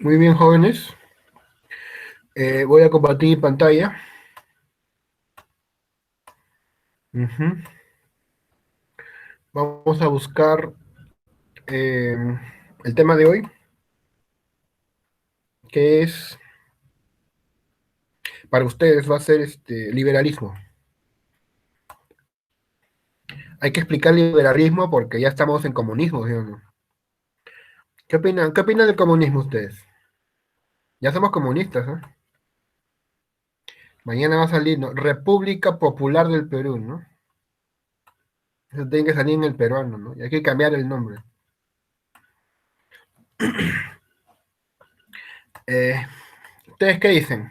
Muy bien, jóvenes. Voy a compartir pantalla. Ujú. Vamos a buscar eh, el tema de hoy, que es, para ustedes, va a ser liberalismo. Hay que explicar liberalismo porque ya estamos en comunismo, ¿sí o no? ¿Qué opinan? ¿Qué opinan del comunismo ustedes? Ya somos comunistas, ¿no? Mañana va a salir, ¿no? República Popular del Perú, ¿no? Eso tiene que salir en el peruano, ¿no? Y hay que cambiar el nombre. Eh, ¿Ustedes qué dicen?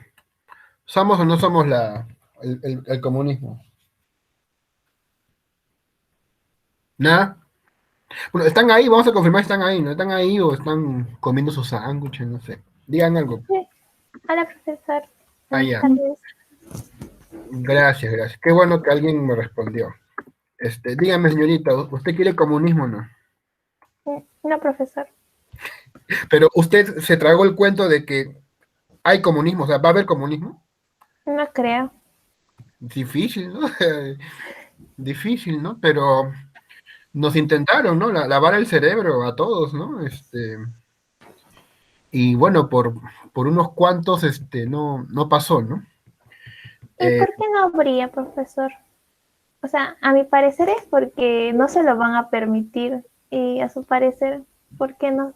¿Somos o no somos el comunismo? ¿Nada? Bueno, están ahí, vamos a confirmar si están ahí, ¿no? ¿Están ahí o están comiendo sus sándwiches? No sé. Digan algo. Sí. Hola, profesor. Buenas Allá. tardes. Gracias, gracias. Qué bueno que alguien me respondió. Dígame, señorita, ¿usted quiere comunismo o no? No, profesor. Pero usted se tragó el cuento de que hay comunismo, o sea, ¿va a haber comunismo? No creo. Difícil, ¿no? Difícil, ¿no? Pero nos intentaron, ¿no? Lavar el cerebro a todos, ¿no? Y bueno, por unos cuantos, no pasó, ¿no? ¿Y Eh, por qué no habría, profesor? O sea, a mi parecer es porque no se lo van a permitir. Y a su parecer, ¿por qué no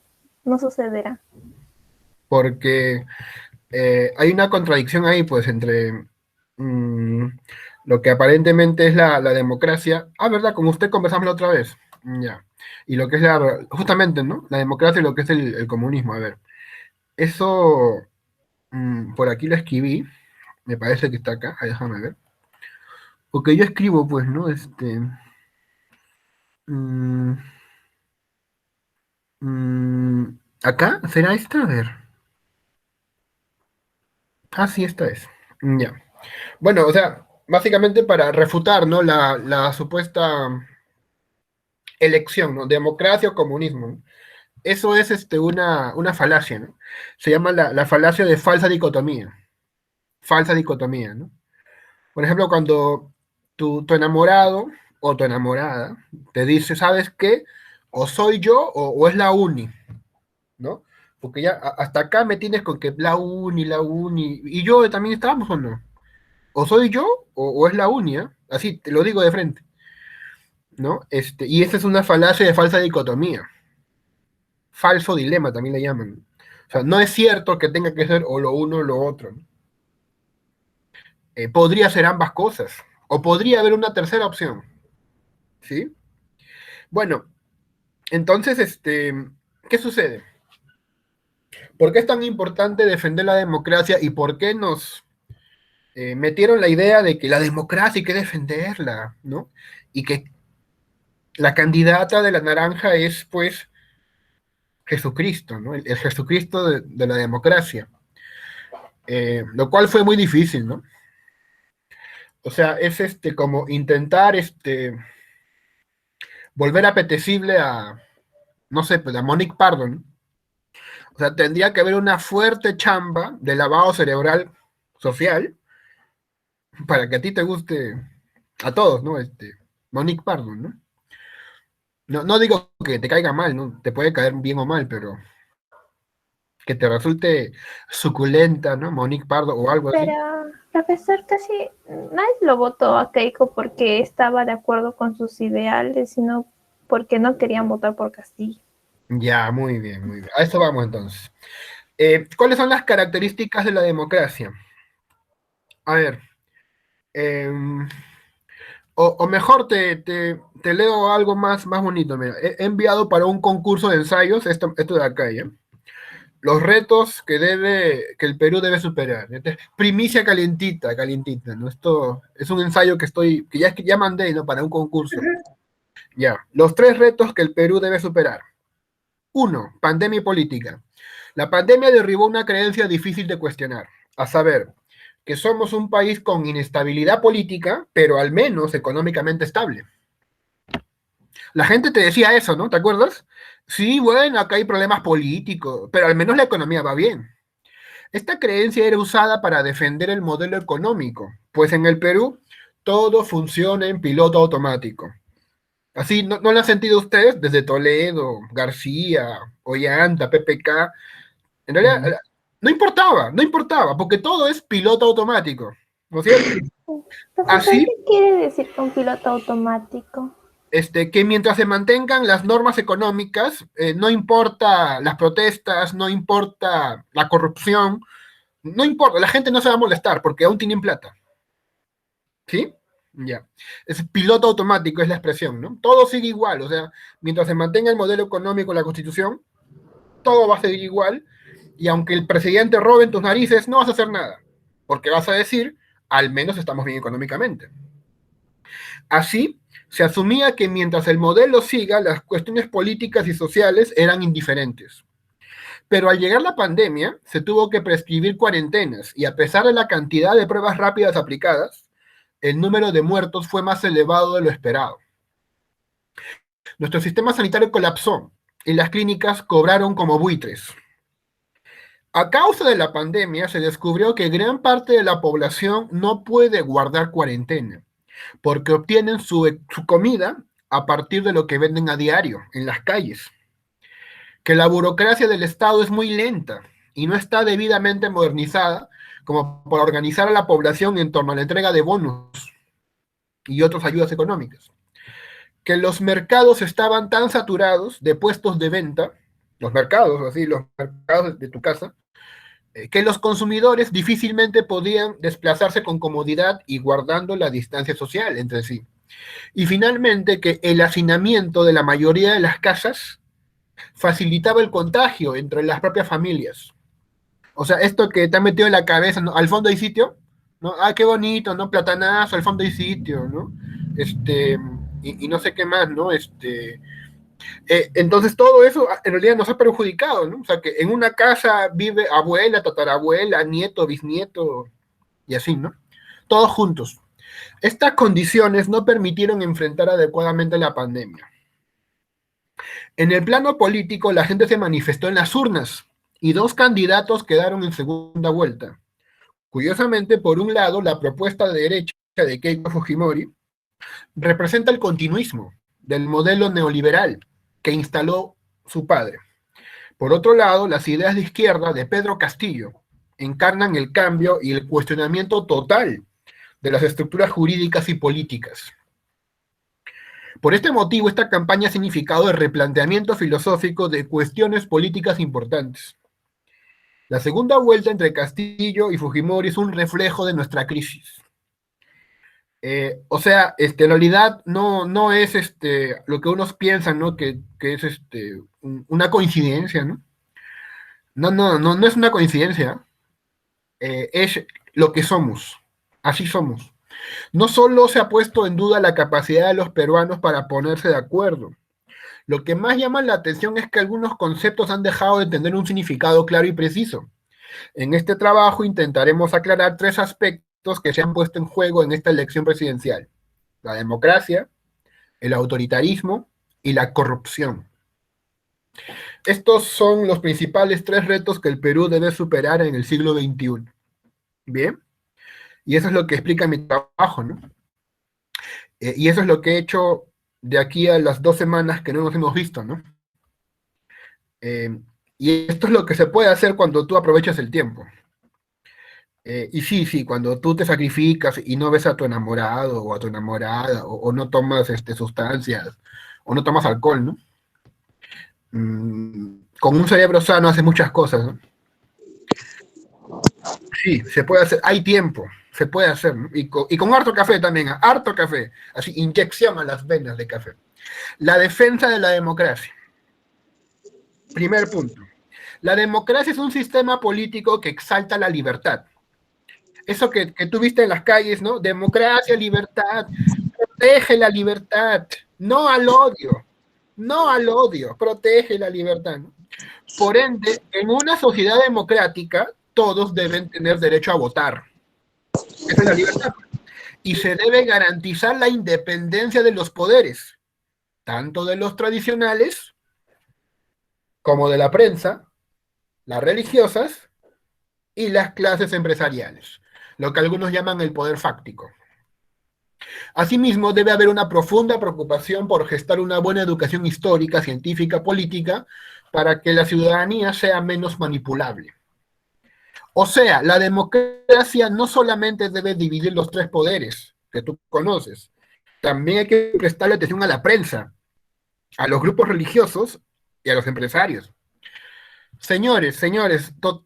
sucederá? Porque hay una contradicción ahí, pues, entre mm, lo que aparentemente es la democracia. Ah, ¿verdad? Como usted conversamos la otra vez. Ya. Y lo que es justamente, ¿no? La democracia y lo que es el comunismo. A ver, eso por aquí lo escribí, me parece que está acá. Ahí, déjame ver. Porque yo escribo, pues, ¿no? Mm, ¿Acá? ¿Será esta? A ver. Ah, sí, esta es. Ya. Bueno, o sea, básicamente para refutar, ¿no? La supuesta elección, ¿no? Democracia o comunismo, ¿no? Eso es una falacia, ¿no? Se llama la falacia de falsa dicotomía. Falsa dicotomía, ¿no? Por ejemplo, cuando tu enamorado o tu enamorada te dice, ¿sabes qué? O soy yo o es la uni, ¿no? Porque ya hasta acá me tienes con que la uni, y yo también estábamos o no. O soy yo o es la uni, ¿eh? Así, te lo digo de frente, ¿no? Y esa es una falacia de falsa dicotomía. Falso dilema también le llaman. O sea, no es cierto que tenga que ser o lo uno o lo otro, ¿no? Podría ser ambas cosas. O podría haber una tercera opción, ¿sí? Bueno, entonces, ¿qué sucede? ¿Por qué es tan importante defender la democracia y por qué nos metieron la idea de que la democracia hay que defenderla, ¿no? Y que la candidata de la naranja es, pues, Jesucristo, ¿no? El Jesucristo de la democracia. Lo cual fue muy difícil, ¿no? O sea, es como intentar volver apetecible a, no sé, pues a Monique Pardo, ¿no? O sea, tendría que haber una fuerte chamba de lavado cerebral social para que a ti te guste, a todos, ¿no? Monique Pardo, ¿no? No, no digo que te caiga mal, ¿no? Te puede caer bien o mal, pero que te resulte suculenta, ¿no? Monique Pardo o algo así. Pero, profesor, casi nadie lo votó a Keiko porque estaba de acuerdo con sus ideales, sino porque no querían votar por Castillo. Ya, muy bien, muy bien. A eso vamos entonces. ¿Cuáles son las características de la democracia? A ver, eh, o mejor te leo algo más bonito. Mira, he enviado para un concurso de ensayos esto de acá, ¿ya? Los retos que el Perú debe superar. Primicia calientita, calientita, ¿no? Esto es un ensayo que ya mandé, ¿no? Para un concurso. Ya. Los tres retos que el Perú debe superar. Uno, pandemia y política. La pandemia derribó una creencia difícil de cuestionar, a saber, que somos un país con inestabilidad política, pero al menos económicamente estable. La gente te decía eso, ¿no? ¿Te acuerdas? Sí, bueno, acá hay problemas políticos, pero al menos la economía va bien. Esta creencia era usada para defender el modelo económico, pues en el Perú todo funciona en piloto automático. Así, ¿no lo han sentido ustedes? Desde Toledo, García, Ollanta, PPK. En realidad, Ujú. no importaba, porque todo es piloto automático, ¿no es cierto? Profesor, Así, ¿qué quiere decir con piloto automático? que mientras se mantengan las normas económicas, no importa las protestas, no importa la corrupción, no importa, la gente no se va a molestar porque aún tienen plata, ¿sí? Ya. Es piloto automático, es la expresión, ¿no? Todo sigue igual, o sea, mientras se mantenga el modelo económico, la constitución, todo va a seguir igual, y aunque el presidente robe en tus narices, no vas a hacer nada, porque vas a decir, al menos estamos bien económicamente. Así, se asumía que mientras el modelo siga, las cuestiones políticas y sociales eran indiferentes. Pero al llegar la pandemia, se tuvo que prescribir cuarentenas, y a pesar de la cantidad de pruebas rápidas aplicadas, el número de muertos fue más elevado de lo esperado. Nuestro sistema sanitario colapsó y las clínicas cobraron como buitres. A causa de la pandemia, se descubrió que gran parte de la población no puede guardar cuarentena, porque obtienen su comida a partir de lo que venden a diario en las calles. Que la burocracia del Estado es muy lenta y no está debidamente modernizada como para organizar a la población en torno a la entrega de bonos y otras ayudas económicas. Que los mercados estaban tan saturados de puestos de venta, los mercados, así, los mercados de tu casa, que los consumidores difícilmente podían desplazarse con comodidad y guardando la distancia social entre sí. Y finalmente, que el hacinamiento de la mayoría de las casas facilitaba el contagio entre las propias familias. O sea, esto que te ha metido en la cabeza, ¿no? Al fondo hay sitio, ¿no? Ah, qué bonito, ¿no? Platanazo, al fondo hay sitio, ¿no? Y no sé qué más, ¿no? Entonces todo eso en realidad nos ha perjudicado, ¿no? O sea, que en una casa vive abuela, tatarabuela, nieto, bisnieto, y así, ¿no? Todos juntos. Estas condiciones no permitieron enfrentar adecuadamente la pandemia. En el plano político, la gente se manifestó en las urnas y dos candidatos quedaron en segunda vuelta. Curiosamente, por un lado, la propuesta de derecha de Keiko Fujimori representa el continuismo del modelo neoliberal que instaló su padre. Por otro lado, las ideas de izquierda de Pedro Castillo encarnan el cambio y el cuestionamiento total de las estructuras jurídicas y políticas. Por este motivo, esta campaña ha significado el replanteamiento filosófico de cuestiones políticas importantes. La segunda vuelta entre Castillo y Fujimori es un reflejo de nuestra crisis. O sea, en realidad no es lo que unos piensan, ¿no? Que es una coincidencia, ¿no? No es una coincidencia, es lo que somos, así somos. No solo se ha puesto en duda la capacidad de los peruanos para ponerse de acuerdo, lo que más llama la atención es que algunos conceptos han dejado de tener un significado claro y preciso. En este trabajo intentaremos aclarar tres aspectos que se han puesto en juego en esta elección presidencial: la democracia, el autoritarismo y la corrupción. Estos son los principales tres retos que el Perú debe superar en el siglo XXI. Bien, y eso es lo que explica mi trabajo, ¿no? Y eso es lo que he hecho de aquí a las 2 semanas que no nos hemos visto, ¿no? Y esto es lo que se puede hacer cuando tú aprovechas el tiempo. Y sí, cuando tú te sacrificas y no ves a tu enamorado o a tu enamorada, o no tomas sustancias, o no tomas alcohol, ¿no? Con un cerebro sano hace muchas cosas, ¿no? Sí, se puede hacer, hay tiempo, se puede hacer, ¿no? Y con harto café también, harto café, así, inyección a las venas de café. La defensa de la democracia. Primer punto. La democracia es un sistema político que exalta la libertad. Eso que tú viste en las calles, ¿no? Democracia, libertad, protege la libertad, no al odio, no al odio, protege la libertad, ¿no? Por ende, en una sociedad democrática, todos deben tener derecho a votar. Esa es la libertad. Y se debe garantizar la independencia de los poderes. tanto de los tradicionales como de la prensa, las religiosas y las clases empresariales, lo que algunos llaman el poder fáctico. Asimismo, debe haber una profunda preocupación por gestar una buena educación histórica, científica, política, para que la ciudadanía sea menos manipulable. O sea, la democracia no solamente debe dividir los tres poderes que tú conoces, también hay que prestarle atención a la prensa, a los grupos religiosos y a los empresarios. Señores,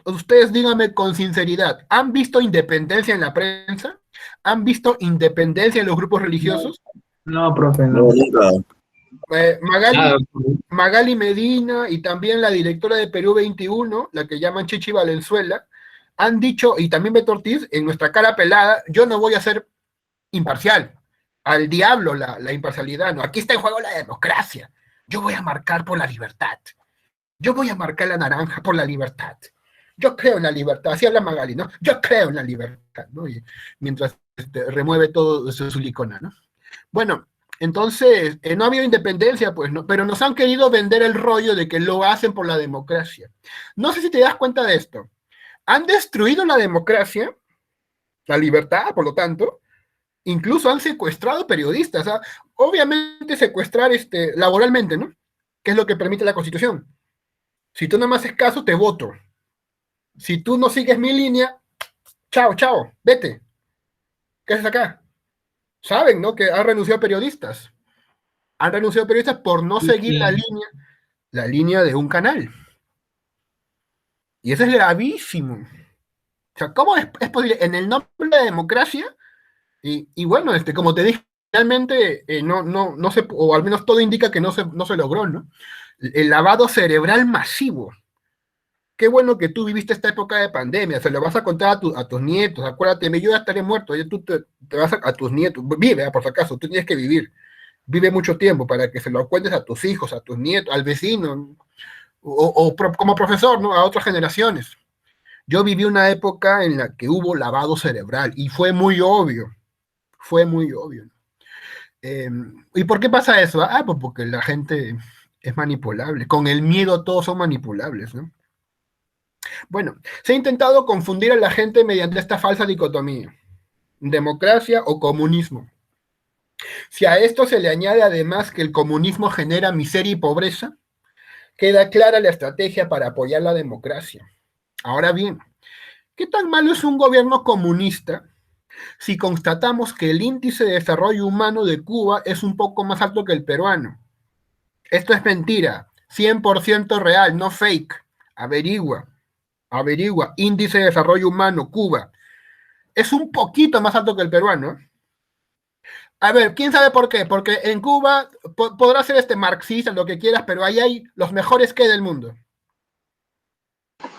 ustedes díganme con sinceridad, ¿han visto independencia en la prensa? ¿Han visto independencia en los grupos religiosos? No, profe, No, no. nunca. Magali, Nada. Magali Medina y también la directora de Perú 21, la que llaman Chichi Valenzuela, han dicho, y también Beto Ortiz, en nuestra cara pelada, yo no voy a ser imparcial. Al diablo la imparcialidad, no. Aquí está en juego la democracia. Yo voy a marcar por la libertad. Yo voy a marcar la naranja por la libertad. Yo creo en la libertad. Así habla Magali, ¿no? Yo creo en la libertad, ¿no? Y mientras remueve todo su silicona, ¿no? Bueno, entonces, no ha habido independencia, pues, ¿no? Pero nos han querido vender el rollo de que lo hacen por la democracia. No sé si te das cuenta de esto. Han destruido la democracia, la libertad, por lo tanto, incluso han secuestrado periodistas. ¿Ah? Obviamente secuestrar laboralmente, ¿no? Que es lo que permite la Constitución. Si tú no me haces caso, te voto. Si tú no sigues mi línea, chao, chao, vete. ¿Qué haces acá? Saben, ¿no? Que han renunciado periodistas. Han renunciado periodistas por no seguir la línea de un canal. Y eso es gravísimo. O sea, ¿cómo es posible? En el nombre de la democracia, y bueno, como te dije, realmente no se, o al menos todo indica que no se logró, ¿no? El lavado cerebral masivo. Qué bueno que tú viviste esta época de pandemia, se lo vas a contar a tus nietos, acuérdate, yo ya estaré muerto, ya tú te vas a tus nietos, vive, por si acaso, tú tienes que vivir, vive mucho tiempo para que se lo cuentes a tus hijos, a tus nietos, al vecino, como profesor, ¿no? A otras generaciones. Yo viví una época en la que hubo lavado cerebral y fue muy obvio. ¿Y por qué pasa eso? Pues porque la gente es manipulable. Con el miedo todos son manipulables, ¿no? Bueno, se ha intentado confundir a la gente mediante esta falsa dicotomía, democracia o comunismo. Si a esto se le añade además que el comunismo genera miseria y pobreza, queda clara la estrategia para apoyar la democracia. Ahora bien, ¿qué tan malo es un gobierno comunista si constatamos que el índice de desarrollo humano de Cuba es un poco más alto que el peruano? Esto es mentira, 100% real, no fake. Averigua, índice de desarrollo humano, Cuba. Es un poquito más alto que el peruano. A ver, ¿quién sabe por qué? Porque en Cuba podrá ser marxista, lo que quieras, pero ahí hay los mejores que del mundo.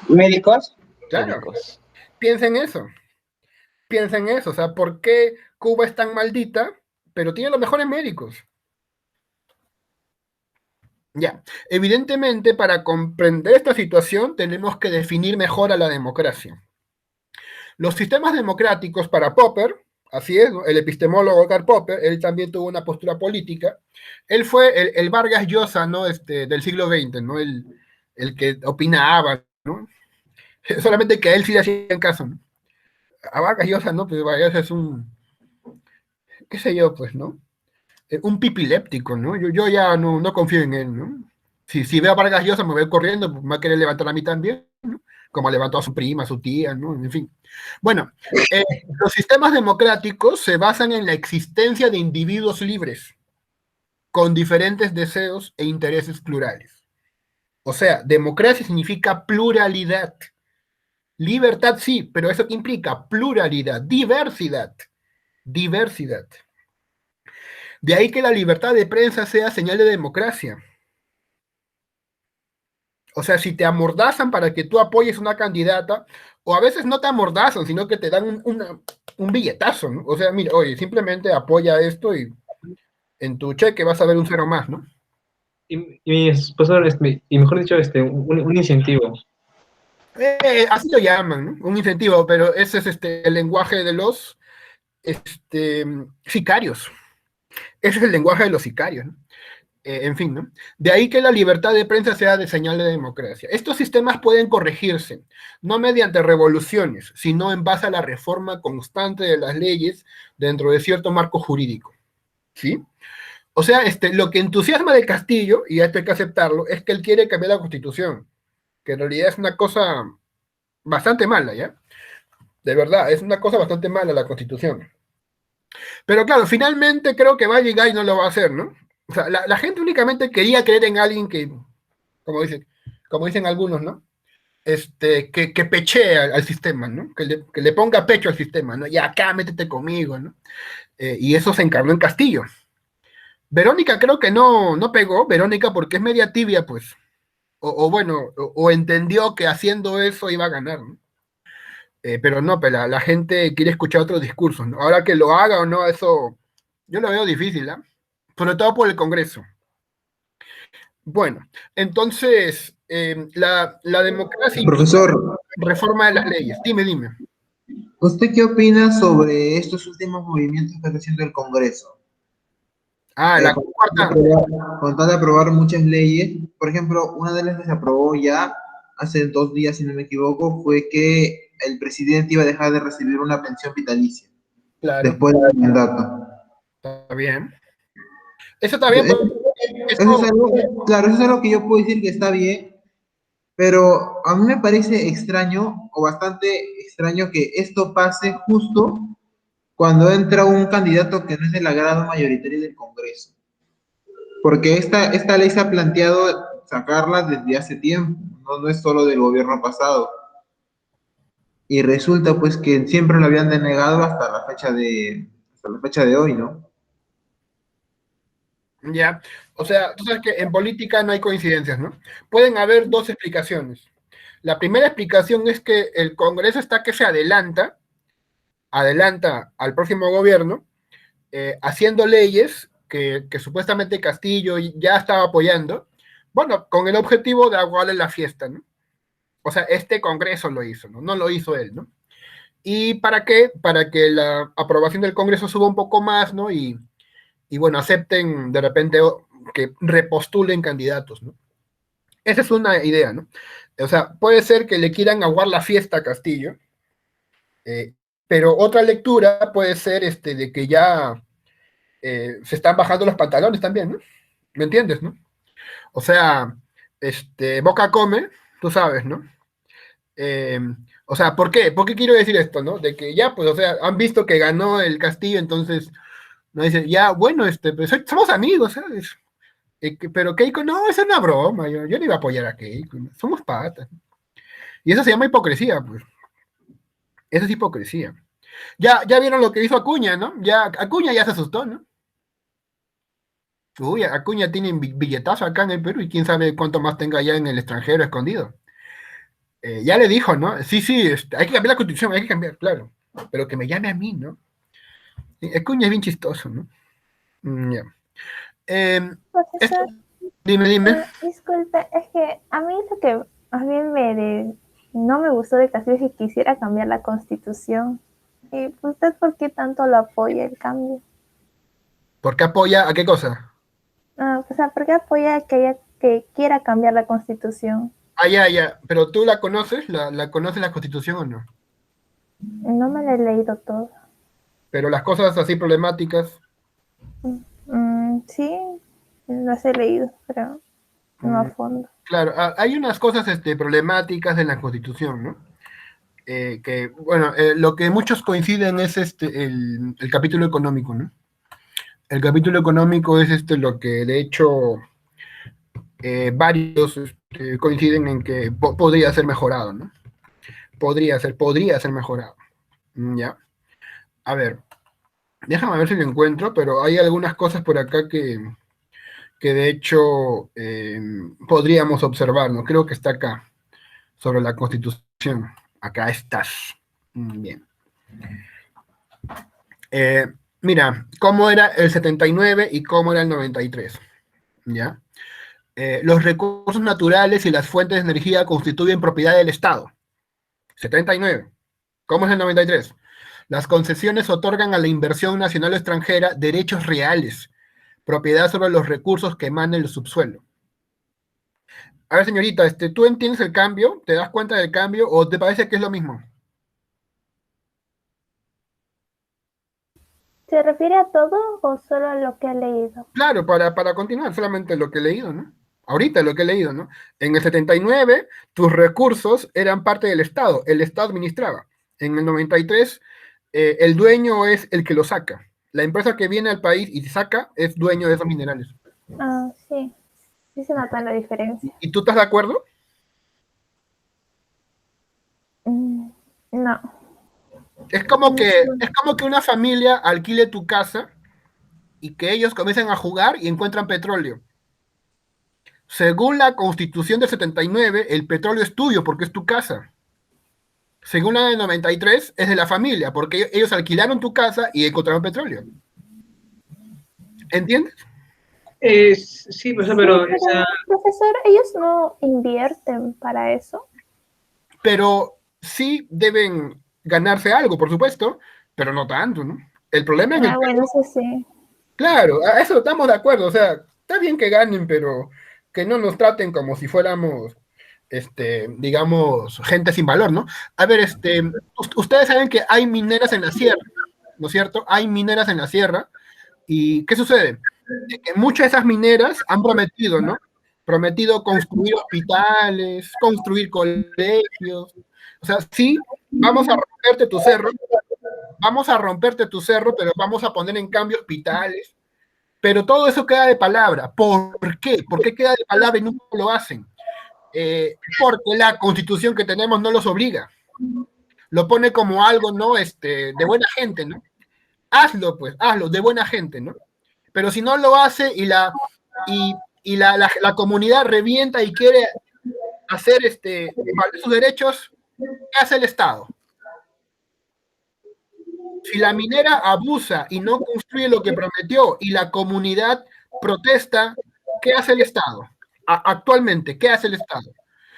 ¿Médicos? Claro. Médicos. Piensen eso. O sea, ¿por qué Cuba es tan maldita, pero tiene los mejores médicos? Ya, evidentemente para comprender esta situación tenemos que definir mejor a la democracia. Los sistemas democráticos para Popper, así es, ¿no? El epistemólogo Karl Popper, él también tuvo una postura política. Él fue el Vargas Llosa, ¿no? Del siglo XX, ¿no? El que opinaba, ¿no? Solamente que a él sí le hacían caso, ¿no? A Vargas Llosa, ¿no? Pues Vargas es qué sé yo, pues, ¿no? Un pipiléptico, ¿no? Yo ya no confío en él, ¿no? Si veo a Vargas Llosa me voy corriendo, pues me va a querer levantar a mí también, ¿no? Como levantó a su prima, a su tía, ¿no? En fin. Bueno, los sistemas democráticos se basan en la existencia de individuos libres, con diferentes deseos e intereses plurales. O sea, democracia significa pluralidad. Libertad sí, pero eso implica pluralidad, diversidad. De ahí que la libertad de prensa sea señal de democracia. O sea, si te amordazan para que tú apoyes una candidata, o a veces no te amordazan, sino que te dan un billetazo, ¿no? O sea, mira, oye, simplemente apoya esto y en tu cheque vas a ver un cero más, ¿no? Y profesor, y mejor dicho, un incentivo. Así lo llaman, ¿no? Un incentivo, pero ese es el lenguaje de los sicarios. Ese es el lenguaje de los sicarios, ¿no? En fin, ¿no? De ahí que la libertad de prensa sea de señal de democracia. Estos sistemas pueden corregirse, no mediante revoluciones, sino en base a la reforma constante de las leyes dentro de cierto marco jurídico. ¿Sí? O sea, lo que entusiasma de Castillo, y esto hay que aceptarlo, es que él quiere cambiar la constitución, que en realidad es una cosa bastante mala, ¿ya? De verdad, es una cosa bastante mala la constitución. Pero claro, finalmente creo que va a llegar y no lo va a hacer, ¿no? O sea, la gente únicamente quería creer en alguien que, como dicen algunos, ¿no? Que pechee al sistema, ¿no? Que le ponga pecho al sistema, ¿no? Y acá métete conmigo, ¿no? Y eso se encarnó en Castillo. Verónica creo que no pegó, Verónica porque es media tibia, pues. O bueno, o entendió que haciendo eso iba a ganar, ¿no? Pero no, pero la gente quiere escuchar otros discursos, ¿no? Ahora que lo haga o no, eso yo lo veo difícil, ¿ah? Sobre todo por el Congreso. Bueno, entonces, la democracia implica Profesor, reforma de las leyes. Dime. ¿usted qué opina sobre estos últimos movimientos que está haciendo el Congreso? Ah, la Con cuarta. con tal de aprobar muchas leyes, por ejemplo, una de las que se aprobó ya hace 2 días, si no me equivoco, fue que el presidente iba a dejar de recibir una pensión vitalicia Claro, después del mandato. está bien. Eso está bien, porque Eso es eso, algo, claro, eso es algo que yo puedo decir que está bien, pero a mí me parece extraño o bastante extraño que esto pase justo cuando entra un candidato que no es del agrado mayoritario del Congreso. Porque esta ley se ha planteado sacarla desde hace tiempo, no es solo del gobierno pasado. Y resulta pues que siempre lo habían denegado hasta la fecha de hoy, ¿no? ya, o sea, tú sabes que en política no hay coincidencias, ¿no? Pueden haber dos explicaciones. La primera explicación es que el Congreso está que se adelanta al próximo gobierno, haciendo leyes que supuestamente Castillo ya estaba apoyando, bueno, con el objetivo de aguarle la fiesta, ¿no? O sea, este Congreso lo hizo, ¿no? No lo hizo él, ¿no? ¿Y para qué? Para que la aprobación del Congreso suba un poco más, ¿no? Y bueno, acepten de repente que repostulen candidatos, ¿no? Esa es una idea, ¿no? O sea, puede ser que le quieran aguar la fiesta a Castillo, eh, pero otra lectura puede ser de que ya se están bajando los pantalones también, ¿no? ¿Me entiendes, no? O sea, Boca come, tú sabes, ¿no? Eh, o sea, ¿por qué? ¿Por qué quiero decir esto, no? De que ya, pues, o sea, han visto que ganó el Castillo, entonces, no dicen, ya, bueno, pues, somos amigos, ¿sabes? Pero Keiko, no, es una broma, yo no iba a apoyar a Keiko, ¿no? Somos patas. Y eso se llama hipocresía, pues. Eso es hipocresía. Ya vieron lo que hizo Acuña, ¿no? Ya, Acuña ya se asustó, ¿no? Uy, Acuña tiene billetazo acá en el Perú y quién sabe cuánto más tenga allá en el extranjero escondido. Ya le dijo, ¿no? Sí, hay que cambiar la constitución, hay que cambiar, claro. Pero que me llame a mí, ¿no? Acuña es bien chistoso, ¿no? Ya. Esto, Profesor, dime. disculpe, es que a mí lo que más bien no me gustó de Castillo es que quisiera cambiar la constitución. ¿Y usted por qué tanto lo apoya el cambio? ¿Por qué apoya a qué cosa? O sea, ¿por qué apoya que quiera cambiar la constitución? Ya. Pero tú la conoces, la conoces la constitución o no. No me la he leído todo. Pero las cosas así problemáticas. Sí, las he leído, pero no a fondo. Claro, hay unas cosas problemáticas de la constitución, ¿no? Que, bueno, lo que muchos coinciden es el capítulo económico, ¿no? El capítulo económico es lo que de hecho varios coinciden en que podría ser mejorado, ¿no? Podría ser mejorado. Ya. A ver, déjame ver si lo encuentro, pero hay algunas cosas por acá que de hecho podríamos observar, ¿no? Creo que está acá, sobre la Constitución. Acá estás. Bien. Mira, cómo era el 79 y cómo era el 93. ¿Ya? Los recursos naturales y las fuentes de energía constituyen propiedad del Estado. 79. ¿Cómo es el 93? Las concesiones otorgan a la inversión nacional o extranjera derechos reales propiedad sobre los recursos que emanan del subsuelo. A ver, señorita, ¿tú entiendes el cambio? ¿Te das cuenta del cambio o te parece que es lo mismo? ¿Se refiere a todo o solo a lo que he leído? Claro, para continuar, solamente lo que he leído, ¿no? Ahorita lo que he leído, ¿no? En el 79, tus recursos eran parte del Estado, el Estado administraba. En el 93, el dueño es el que lo saca. La empresa que viene al país y saca es dueño de esos minerales. Ah, sí. Sí se nota la diferencia. ¿Y tú estás de acuerdo? No. Es como que una familia alquile tu casa y que ellos comiencen a jugar y encuentran petróleo. Según la Constitución del 79, el petróleo es tuyo porque es tu casa. Según la del 93, es de la familia, porque ellos alquilaron tu casa y encontraron petróleo. ¿Entiendes? Sí, profesor, pero profesor, ellos no invierten para eso. Pero sí deben ganarse algo, por supuesto, pero no tanto, ¿no? El problema es bueno, eso sí. Claro, a eso estamos de acuerdo, o sea, está bien que ganen, pero que no nos traten como si fuéramos, digamos, gente sin valor, ¿no? A ver, ustedes saben que hay mineras en la sierra, ¿no es cierto? Hay mineras en la sierra, ¿y qué sucede? Que muchas de esas mineras han prometido, ¿no? Prometido construir hospitales, construir colegios, o sea, sí, vamos a romperte tu cerro, pero vamos a poner en cambio hospitales, pero todo eso queda de palabra. ¿Por qué? ¿Por qué queda de palabra y nunca lo hacen? Porque la constitución que tenemos no los obliga. Lo pone como algo, ¿no? De buena gente, ¿no? Hazlo, pues, hazlo, de buena gente, ¿no? Pero si no lo hace la comunidad revienta y quiere hacer valer sus derechos, ¿qué hace el Estado? Si la minera abusa y no construye lo que prometió y la comunidad protesta, ¿qué hace el Estado? Actualmente, ¿qué hace el Estado?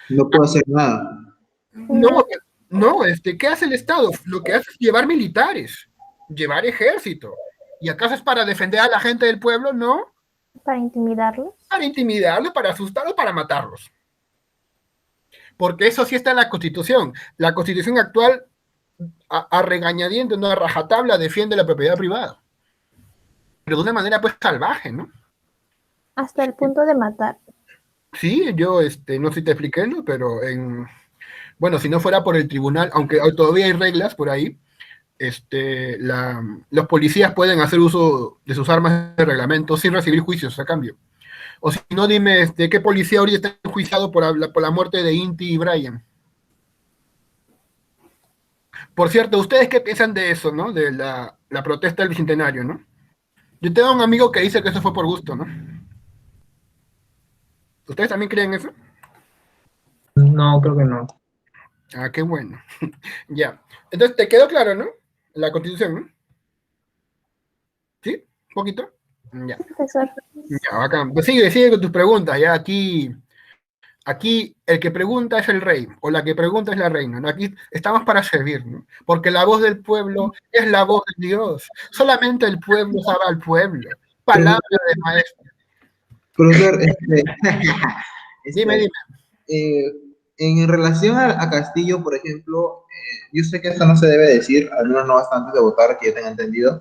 No puedo hacer nada. No, ¿qué hace el Estado? Lo que hace es llevar militares, llevar ejército. ¿Y acaso es para defender a la gente del pueblo? No. ¿Para intimidarlos? Para intimidarlos, para asustarlos, para matarlos. Porque eso sí está en la Constitución. La Constitución actual, a regañadientes, no a rajatabla, defiende la propiedad privada. Pero de una manera pues salvaje, ¿no? Hasta el punto de matar. Sí, yo no sé si te expliqué, ¿no? Pero bueno, si no fuera por el tribunal, aunque todavía hay reglas por ahí, los policías pueden hacer uso de sus armas de reglamento sin recibir juicios a cambio. O si no, dime, ¿qué policía ahorita está enjuiciado por la muerte de Inti y Brian? Por cierto, ¿ustedes qué piensan de eso, no? De la protesta del Bicentenario, ¿no? Yo tengo un amigo que dice que eso fue por gusto, ¿no? ¿Ustedes también creen eso? no, creo que no. Ah, qué bueno. Ya. Entonces, ¿te quedó claro, no? La Constitución, ¿no? ¿Sí? ¿Un poquito? Ya. Profesor. Ya, bacán. Pues sigue con tus preguntas. Ya aquí el que pregunta es el rey, o la que pregunta es la reina, ¿no? Aquí estamos para servir, ¿no? Porque la voz del pueblo es la voz de Dios. Solamente el pueblo sabe al pueblo. Palabra de maestro. Profesor, Dime. En relación a Castillo, por ejemplo, yo sé que esto no se debe decir, al menos no bastante antes de votar, que yo tenga entendido,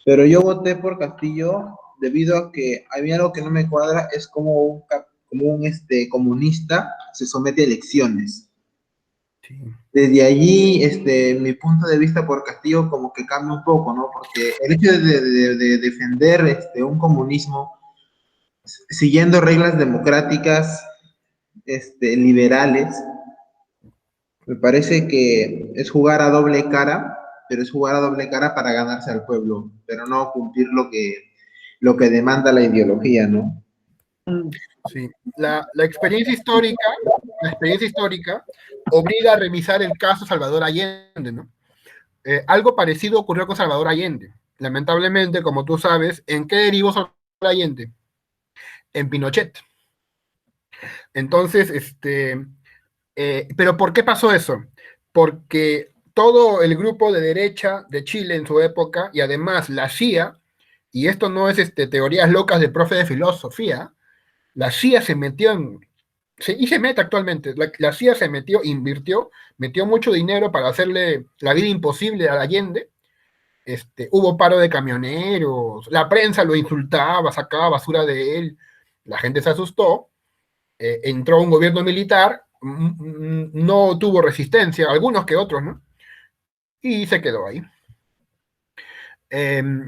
pero yo voté por Castillo debido a que había algo que no me cuadra, es como un comunista se somete a elecciones. Sí. Desde allí, mi punto de vista por Castillo como que cambia un poco, ¿no? Porque el hecho de defender un comunismo siguiendo reglas democráticas, liberales, me parece que es jugar a doble cara, pero es jugar a doble cara para ganarse al pueblo, pero no cumplir lo que demanda la ideología, ¿no? Sí. La experiencia histórica obliga a revisar el caso Salvador Allende, ¿no? Algo parecido ocurrió con Salvador Allende. Lamentablemente, como tú sabes, ¿en qué derivó Salvador Allende? En Pinochet. Entonces, pero ¿por qué pasó eso? Porque todo el grupo de derecha de Chile en su época, y además la CIA, y esto no es teorías locas de profe de filosofía, la CIA se metió y se mete actualmente, la CIA se metió, metió mucho dinero para hacerle la vida imposible a Allende. Hubo paro de camioneros, la prensa lo insultaba, sacaba basura de él, la gente se asustó, entró un gobierno militar, no tuvo resistencia, algunos que otros, ¿no? Y se quedó ahí.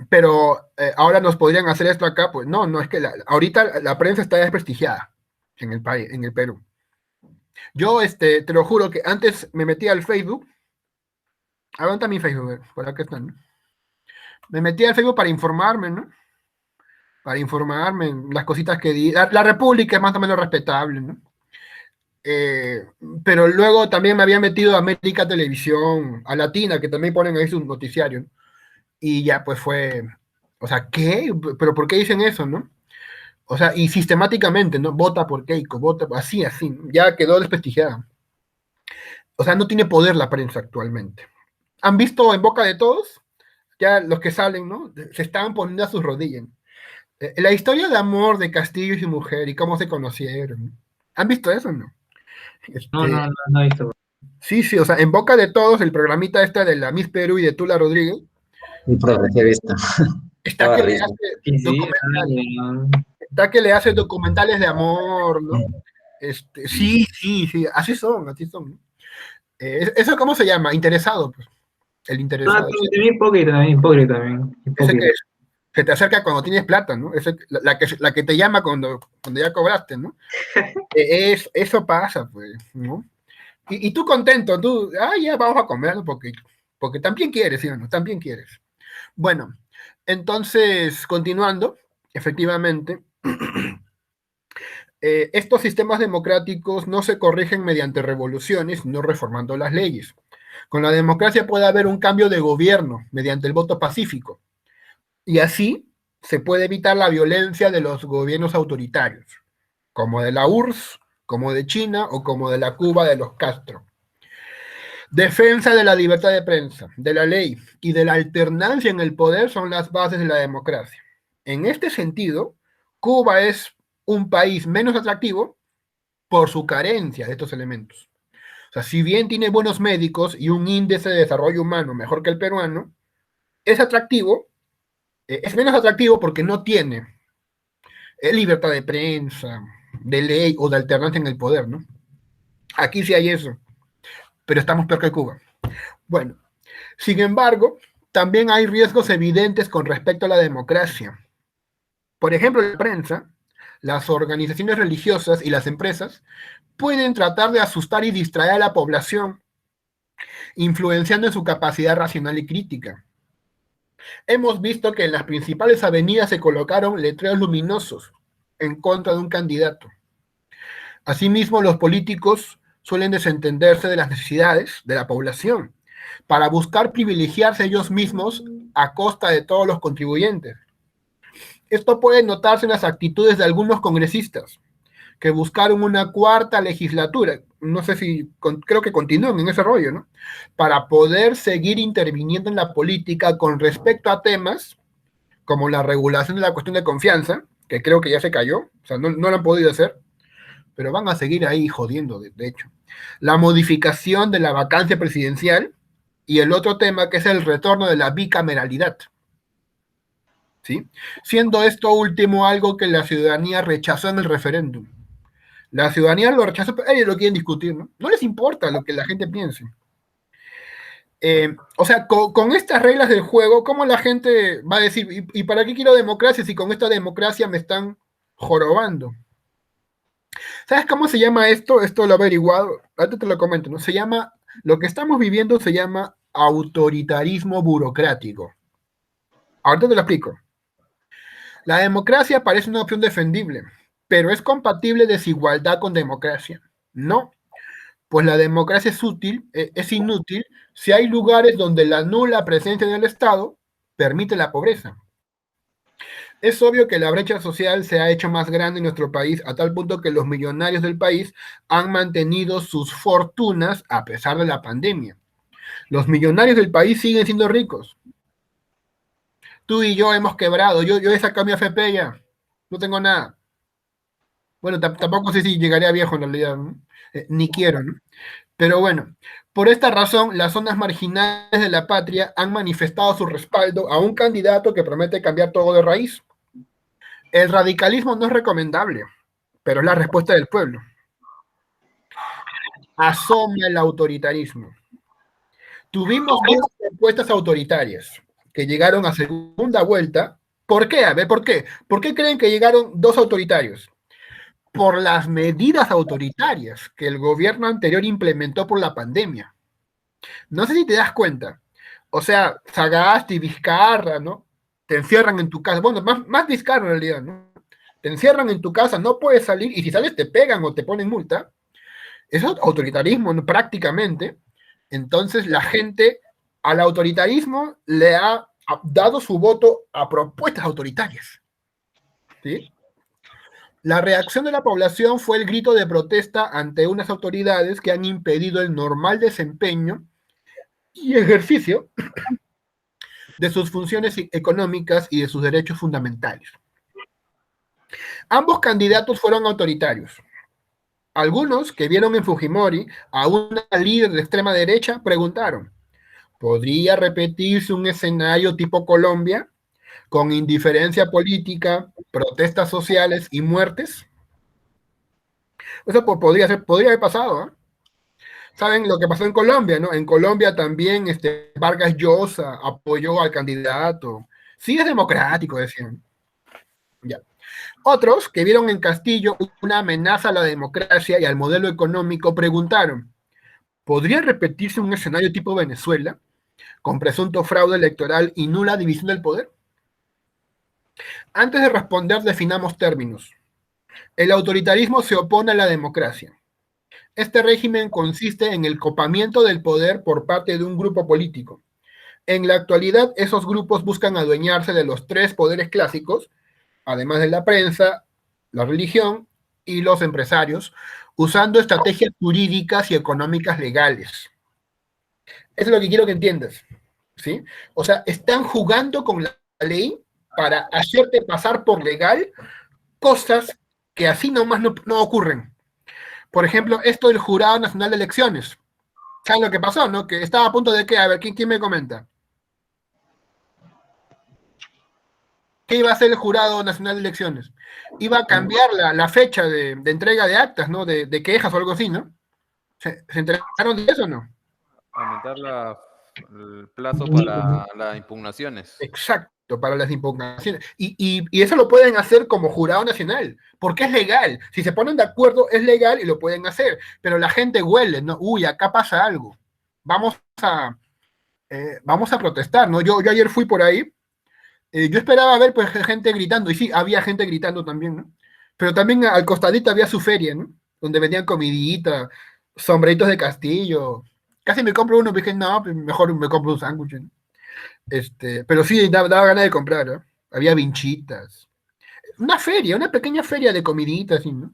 Pero ahora nos podrían hacer esto acá, pues no, es que ahorita la prensa está desprestigiada en el país, en el Perú. Yo te lo juro que antes me metía al Facebook, aguanta mi Facebook, por acá están, ¿no? Me metía al Facebook para informarme, ¿no? Para informarme las cositas que di. La República es más o menos respetable, ¿no? Pero luego también me había metido a América Televisión, a Latina, que también ponen ahí sus noticiarios, ¿no? Y ya pues fue, o sea, ¿qué? ¿Pero por qué dicen eso, no? O sea, y sistemáticamente, ¿no? Vota por Keiko, vota, así, ya quedó desprestigiada. O sea, no tiene poder la prensa actualmente. ¿Han visto en boca de todos? Ya los que salen, ¿no? Se estaban poniendo a sus rodillas. La historia de amor de Castillo y su mujer y cómo se conocieron. ¿Han visto eso o no? No he visto. Sí, o sea, en boca de todos, el programita de la Miss Perú y de Tula Rodríguez. Mi profe, he visto. Está que le risa. hace Sí, documentales. Está que le hace documentales de amor, ¿no? Sí, así son, ¿no? ¿Eso cómo se llama? Interesado, pues. El interesado. También hipócrita también. Ese que se te acerca cuando tienes plata, ¿no? La que te llama cuando ya cobraste, ¿no? Eso pasa, pues, ¿no? Y tú contento, ya vamos a comer, ¿no? Porque también quieres, ¿sí o no? También quieres. Bueno, entonces, continuando, efectivamente, estos sistemas democráticos no se corrigen mediante revoluciones, no reformando las leyes. Con la democracia puede haber un cambio de gobierno mediante el voto pacífico. Y así se puede evitar la violencia de los gobiernos autoritarios, como de la URSS, como de China o como de la Cuba de los Castro. Defensa de la libertad de prensa, de la ley y de la alternancia en el poder son las bases de la democracia. En este sentido, Cuba es un país menos atractivo por su carencia de estos elementos. O sea, si bien tiene buenos médicos y un índice de desarrollo humano mejor que el peruano, es atractivo, es menos atractivo porque no tiene libertad de prensa, de ley o de alternancia en el poder, ¿no? Aquí sí hay eso, pero estamos peor que Cuba. Bueno, sin embargo, también hay riesgos evidentes con respecto a la democracia. Por ejemplo, la prensa, las organizaciones religiosas y las empresas pueden tratar de asustar y distraer a la población, influenciando en su capacidad racional y crítica. Hemos visto que en las principales avenidas se colocaron letreros luminosos en contra de un candidato. Asimismo, los políticos suelen desentenderse de las necesidades de la población para buscar privilegiarse ellos mismos a costa de todos los contribuyentes. Esto puede notarse en las actitudes de algunos congresistas que buscaron una cuarta legislatura, no sé si, creo que continúan en ese rollo, ¿no? Para poder seguir interviniendo en la política con respecto a temas como la regulación de la cuestión de confianza, que creo que ya se cayó, o sea, no lo han podido hacer, pero van a seguir ahí jodiendo, de hecho. La modificación de la vacancia presidencial y el otro tema que es el retorno de la bicameralidad. ¿Sí? Siendo esto último algo que la ciudadanía rechazó en el referéndum. La ciudadanía lo rechazó, pero ellos lo quieren discutir, ¿no? No les importa lo que la gente piense. O sea, con estas reglas del juego, ¿cómo la gente va a decir, ¿y para qué quiero democracia si con esta democracia me están jorobando? ¿Sabes cómo se llama esto? Esto lo he averiguado, ahorita te lo comento, ¿no? Se llama, lo que estamos viviendo se llama autoritarismo burocrático. Ahorita te lo explico. La democracia parece una opción defendible, pero ¿es compatible desigualdad con democracia? No, pues la democracia es inútil si hay lugares donde la nula presencia del Estado permite la pobreza. Es obvio que la brecha social se ha hecho más grande en nuestro país a tal punto que los millonarios del país han mantenido sus fortunas a pesar de la pandemia. Los millonarios del país siguen siendo ricos. Tú y yo hemos quebrado, yo he sacado mi AFP ya, no tengo nada. Bueno, tampoco sé si llegaré a viejo en realidad, ¿no? Ni quiero, ¿no? Pero bueno, por esta razón, las zonas marginales de la patria han manifestado su respaldo a un candidato que promete cambiar todo de raíz. El radicalismo no es recomendable, pero es la respuesta del pueblo. Asoma el autoritarismo. Tuvimos dos propuestas autoritarias que llegaron a segunda vuelta. ¿Por qué? A ver, ¿por qué? ¿Por qué creen que llegaron dos autoritarios? Por las medidas autoritarias que el gobierno anterior implementó por la pandemia. No sé si te das cuenta. O sea, Sagasti, Vizcarra, ¿no? Te encierran en tu casa. Bueno, más Vizcarra en realidad, ¿no? Te encierran en tu casa, no puedes salir, y si sales te pegan o te ponen multa. Eso es autoritarismo, ¿no? Prácticamente. Entonces la gente al autoritarismo le ha dado su voto a propuestas autoritarias. ¿Sí? La reacción de la población fue el grito de protesta ante unas autoridades que han impedido el normal desempeño y ejercicio de sus funciones económicas y de sus derechos fundamentales. Ambos candidatos fueron autoritarios. Algunos que vieron en Fujimori a una líder de extrema derecha preguntaron, ¿podría repetirse un escenario tipo Colombia, con indiferencia política, protestas sociales y muertes? Eso podría haber pasado, ¿eh? ¿Saben lo que pasó en Colombia, no? En Colombia también Vargas Llosa apoyó al candidato. Sí es democrático, decían. Ya. Otros que vieron en Castillo una amenaza a la democracia y al modelo económico preguntaron, ¿podría repetirse un escenario tipo Venezuela, con presunto fraude electoral y nula división del poder? Antes de responder, definamos términos. El autoritarismo se opone a la democracia. Este régimen consiste en el copamiento del poder por parte de un grupo político. En la actualidad, esos grupos buscan adueñarse de los tres poderes clásicos, además de la prensa, la religión y los empresarios, usando estrategias jurídicas y económicas legales. Eso es lo que quiero que entiendas, ¿sí? O sea, están jugando con la ley para hacerte pasar por legal cosas que así nomás no ocurren. Por ejemplo, esto del Jurado Nacional de Elecciones. ¿Saben lo que pasó, no? Que estaba a punto de qué, a ver, ¿quién me comenta? ¿Qué iba a hacer el Jurado Nacional de Elecciones? Iba a cambiar la fecha de entrega de actas, ¿no? De quejas o algo así, ¿no? ¿Se enteraron de eso o no? Aumentar el plazo para las impugnaciones. Exacto, para las impugnaciones. Y eso lo pueden hacer como Jurado Nacional, porque es legal. Si se ponen de acuerdo, es legal y lo pueden hacer. Pero la gente huele, ¿no? Uy, acá pasa algo. Vamos a protestar, ¿no? Yo ayer fui por ahí. Yo esperaba ver pues gente gritando, y sí, había gente gritando también, ¿no? Pero también al costadito había su feria, ¿no? Donde vendían comidita, sombreritos de Castillo. Casi me compro uno, pero dije, no, pues mejor me compro un sándwich, ¿no? Pero sí, daba ganas de comprar, ¿no? Había vinchitas. Una feria, una pequeña feria de comiditas, ¿sí, no?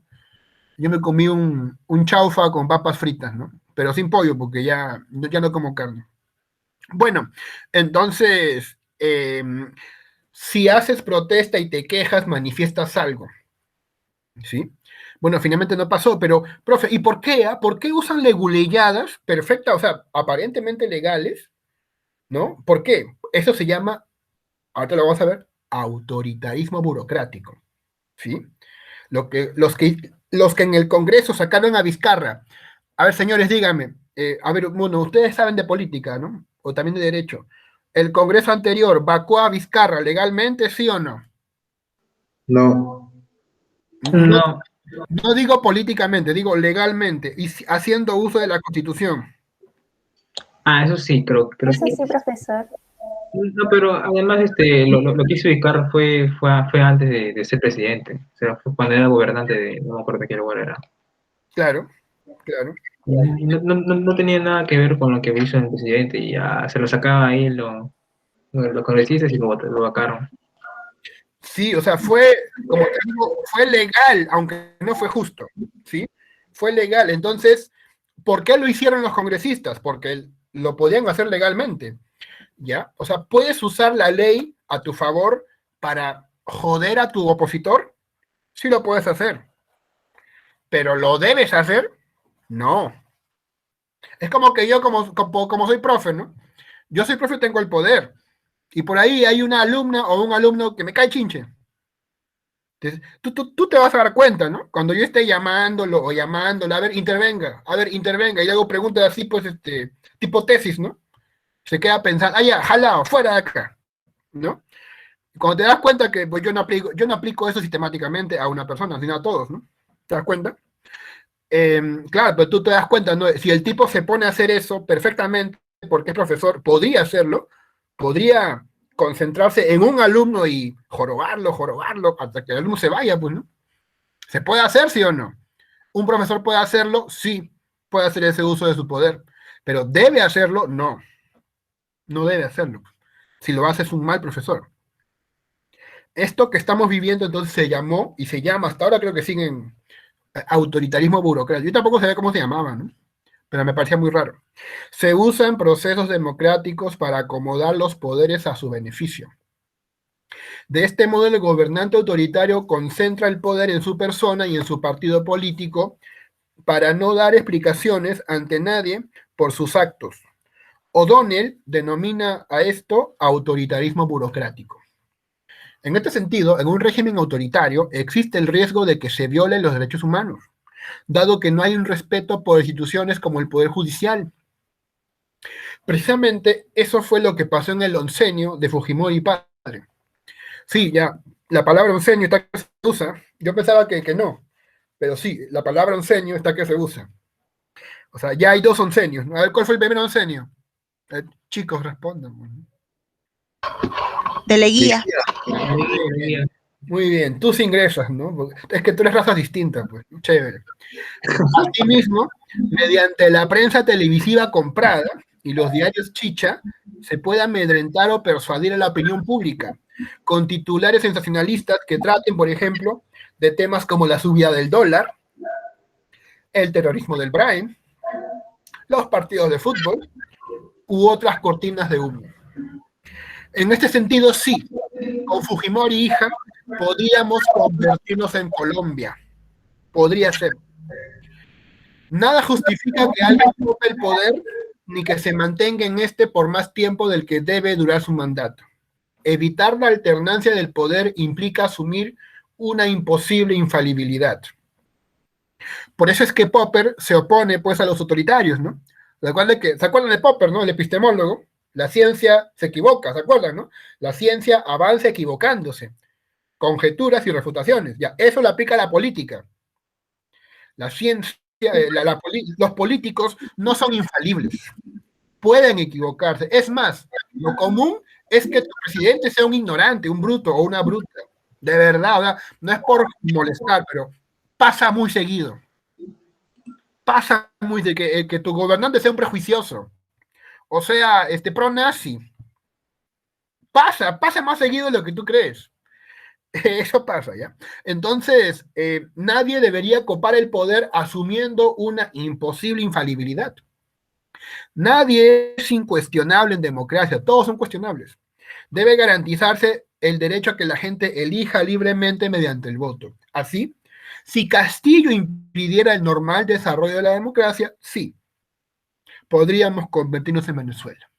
Yo me comí un chaufa con papas fritas, ¿no? Pero sin pollo, porque ya no como carne. Bueno, entonces, si haces protesta y te quejas, manifiestas algo, ¿sí? Bueno, finalmente no pasó, pero, profe, ¿y por qué? ¿Por qué usan leguleyadas perfectas, o sea, aparentemente legales, ¿no? ¿Por qué? Eso se llama, ahorita lo vamos a ver, autoritarismo burocrático, ¿sí? Los que en el Congreso sacaron a Vizcarra. A ver, señores, díganme, a ver, bueno, ustedes saben de política, ¿no? O también de derecho. ¿El Congreso anterior vacó a Vizcarra legalmente, sí o no? No. No, No digo políticamente, digo legalmente y haciendo uso de la Constitución. eso sí, creo Eso que sí, profesor. no, pero además lo que hizo Vizcarra fue antes de ser presidente, o sea, fue cuando era gobernante no me acuerdo de qué lugar era. Claro, claro. No tenía nada que ver con lo que hizo el presidente y ya se lo sacaba ahí los congresistas y lo vacaron. Sí, o sea, fue, como te digo, fue legal, aunque no fue justo, ¿sí? Fue legal. Entonces, ¿por qué lo hicieron los congresistas? Porque lo podían hacer legalmente. ¿ya? O sea, puedes usar la ley a tu favor para joder a tu opositor, sí lo puedes hacer. Pero ¿lo debes hacer? No. Es como que yo, como soy profe, ¿no? Yo soy profe y tengo el poder. Y por ahí hay una alumna o un alumno que me cae chinche. Entonces, tú te vas a dar cuenta, ¿no? Cuando yo esté llamándolo o llamándole, a ver, intervenga, y le hago preguntas así, pues, tipo tesis, ¿no? Se queda pensando, ya, jalao, fuera de acá, ¿no? Cuando te das cuenta que pues, yo no aplico eso sistemáticamente a una persona, sino a todos, ¿no? ¿Te das cuenta? Claro, pero tú te das cuenta, ¿no? Si el tipo se pone a hacer eso perfectamente, porque es profesor, podría hacerlo, podría concentrarse en un alumno y jorobarlo, hasta que el alumno se vaya, pues, ¿no? ¿Se puede hacer, sí o no? ¿Un profesor puede hacerlo? Sí, puede hacer ese uso de su poder. Pero ¿debe hacerlo? No. No debe hacerlo. Si lo hace es un mal profesor. Esto que estamos viviendo entonces se llamó y se llama, hasta ahora creo que siguen autoritarismo burocrático. Yo tampoco sabía cómo se llamaba, ¿no? Pero me parecía muy raro. Se usa en procesos democráticos para acomodar los poderes a su beneficio. De este modo, el gobernante autoritario concentra el poder en su persona y en su partido político para no dar explicaciones ante nadie por sus actos. O'Donnell denomina a esto autoritarismo burocrático. En este sentido, en un régimen autoritario existe el riesgo de que se violen los derechos humanos, dado que no hay un respeto por instituciones como el Poder Judicial. Precisamente eso fue lo que pasó en el oncenio de Fujimori padre. Sí, ya, la palabra oncenio está que se usa. Yo pensaba que no, pero sí, la palabra oncenio está que se usa. O sea, ya hay 2 onsenios. A ver, ¿cuál fue el primer oncenio? Chicos, respondan. De Leguía. Muy bien, tú sí ingresas, ¿no? Es que tú eres razas distintas, pues. Chévere. Asimismo, mediante la prensa televisiva comprada y los diarios chicha, se puede amedrentar o persuadir a la opinión pública, con titulares sensacionalistas que traten, por ejemplo, de temas como la subida del dólar, el terrorismo del Brain, los partidos de fútbol u otras cortinas de humo. En este sentido, sí, con Fujimori hija, podríamos convertirnos en Colombia. Podría ser. Nada justifica que alguien ocupe el poder ni que se mantenga en este por más tiempo del que debe durar su mandato. Evitar la alternancia del poder implica asumir una imposible infalibilidad. Por eso es que Popper se opone pues a los autoritarios, ¿no? ¿Se acuerdan de Popper, ¿no? El epistemólogo. La ciencia se equivoca, ¿se acuerdan, no? La ciencia avanza equivocándose. Conjeturas y refutaciones. Ya, eso lo aplica a la política. La ciencia, los políticos no son infalibles. Pueden equivocarse. Es más, lo común es que tu presidente sea un ignorante, un bruto o una bruta. De verdad, ¿verdad? No es por molestar, pero pasa muy seguido. Pasa muy de que tu gobernante sea un prejuicioso. O sea, pro-nazi. Pasa más seguido de lo que tú crees. Eso pasa, ¿ya? Entonces, nadie debería copar el poder asumiendo una imposible infalibilidad. Nadie es incuestionable en democracia, todos son cuestionables. Debe garantizarse el derecho a que la gente elija libremente mediante el voto. Así, si Castillo impidiera el normal desarrollo de la democracia, sí, podríamos convertirnos en Venezuela,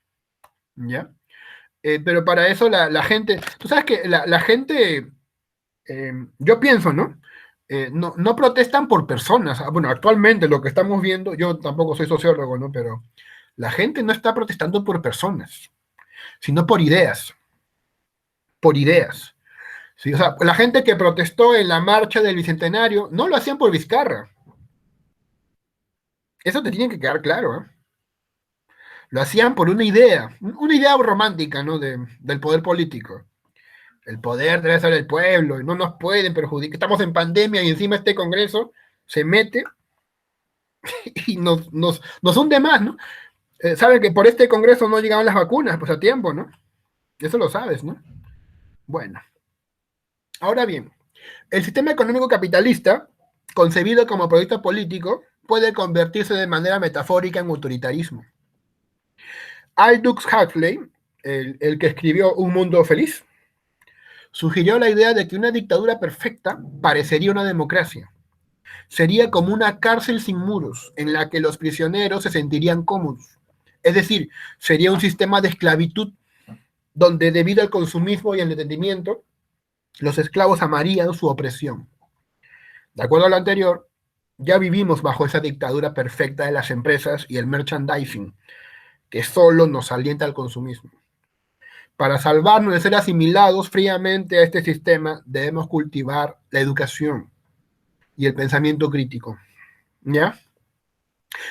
¿ya? Pero para eso la gente, tú sabes que la gente, yo pienso, ¿no? No protestan por personas. Bueno, actualmente lo que estamos viendo, yo tampoco soy sociólogo, ¿no? Pero la gente no está protestando por personas, sino por ideas. Por ideas. ¿Sí? O sea, la gente que protestó en la marcha del Bicentenario no lo hacían por Vizcarra. Eso te tiene que quedar claro, ¿eh? Lo hacían por una idea romántica, ¿no? Del poder político. El poder debe ser del pueblo, y no nos pueden perjudicar. Estamos en pandemia y encima este Congreso se mete y nos hunde más, ¿no? Saben que por este Congreso no llegaban las vacunas, pues a tiempo, ¿no? Eso lo sabes, ¿no? Bueno. Ahora bien, el sistema económico capitalista, concebido como proyecto político, puede convertirse de manera metafórica en autoritarismo. Aldous Huxley, el que escribió Un Mundo Feliz, sugirió la idea de que una dictadura perfecta parecería una democracia. Sería como una cárcel sin muros, en la que los prisioneros se sentirían cómodos. Es decir, sería un sistema de esclavitud donde, debido al consumismo y al entretenimiento, los esclavos amarían su opresión. De acuerdo a lo anterior, ya vivimos bajo esa dictadura perfecta de las empresas y el merchandising, que solo nos alienta al consumismo. Para salvarnos de ser asimilados fríamente a este sistema, debemos cultivar la educación y el pensamiento crítico. ¿Ya?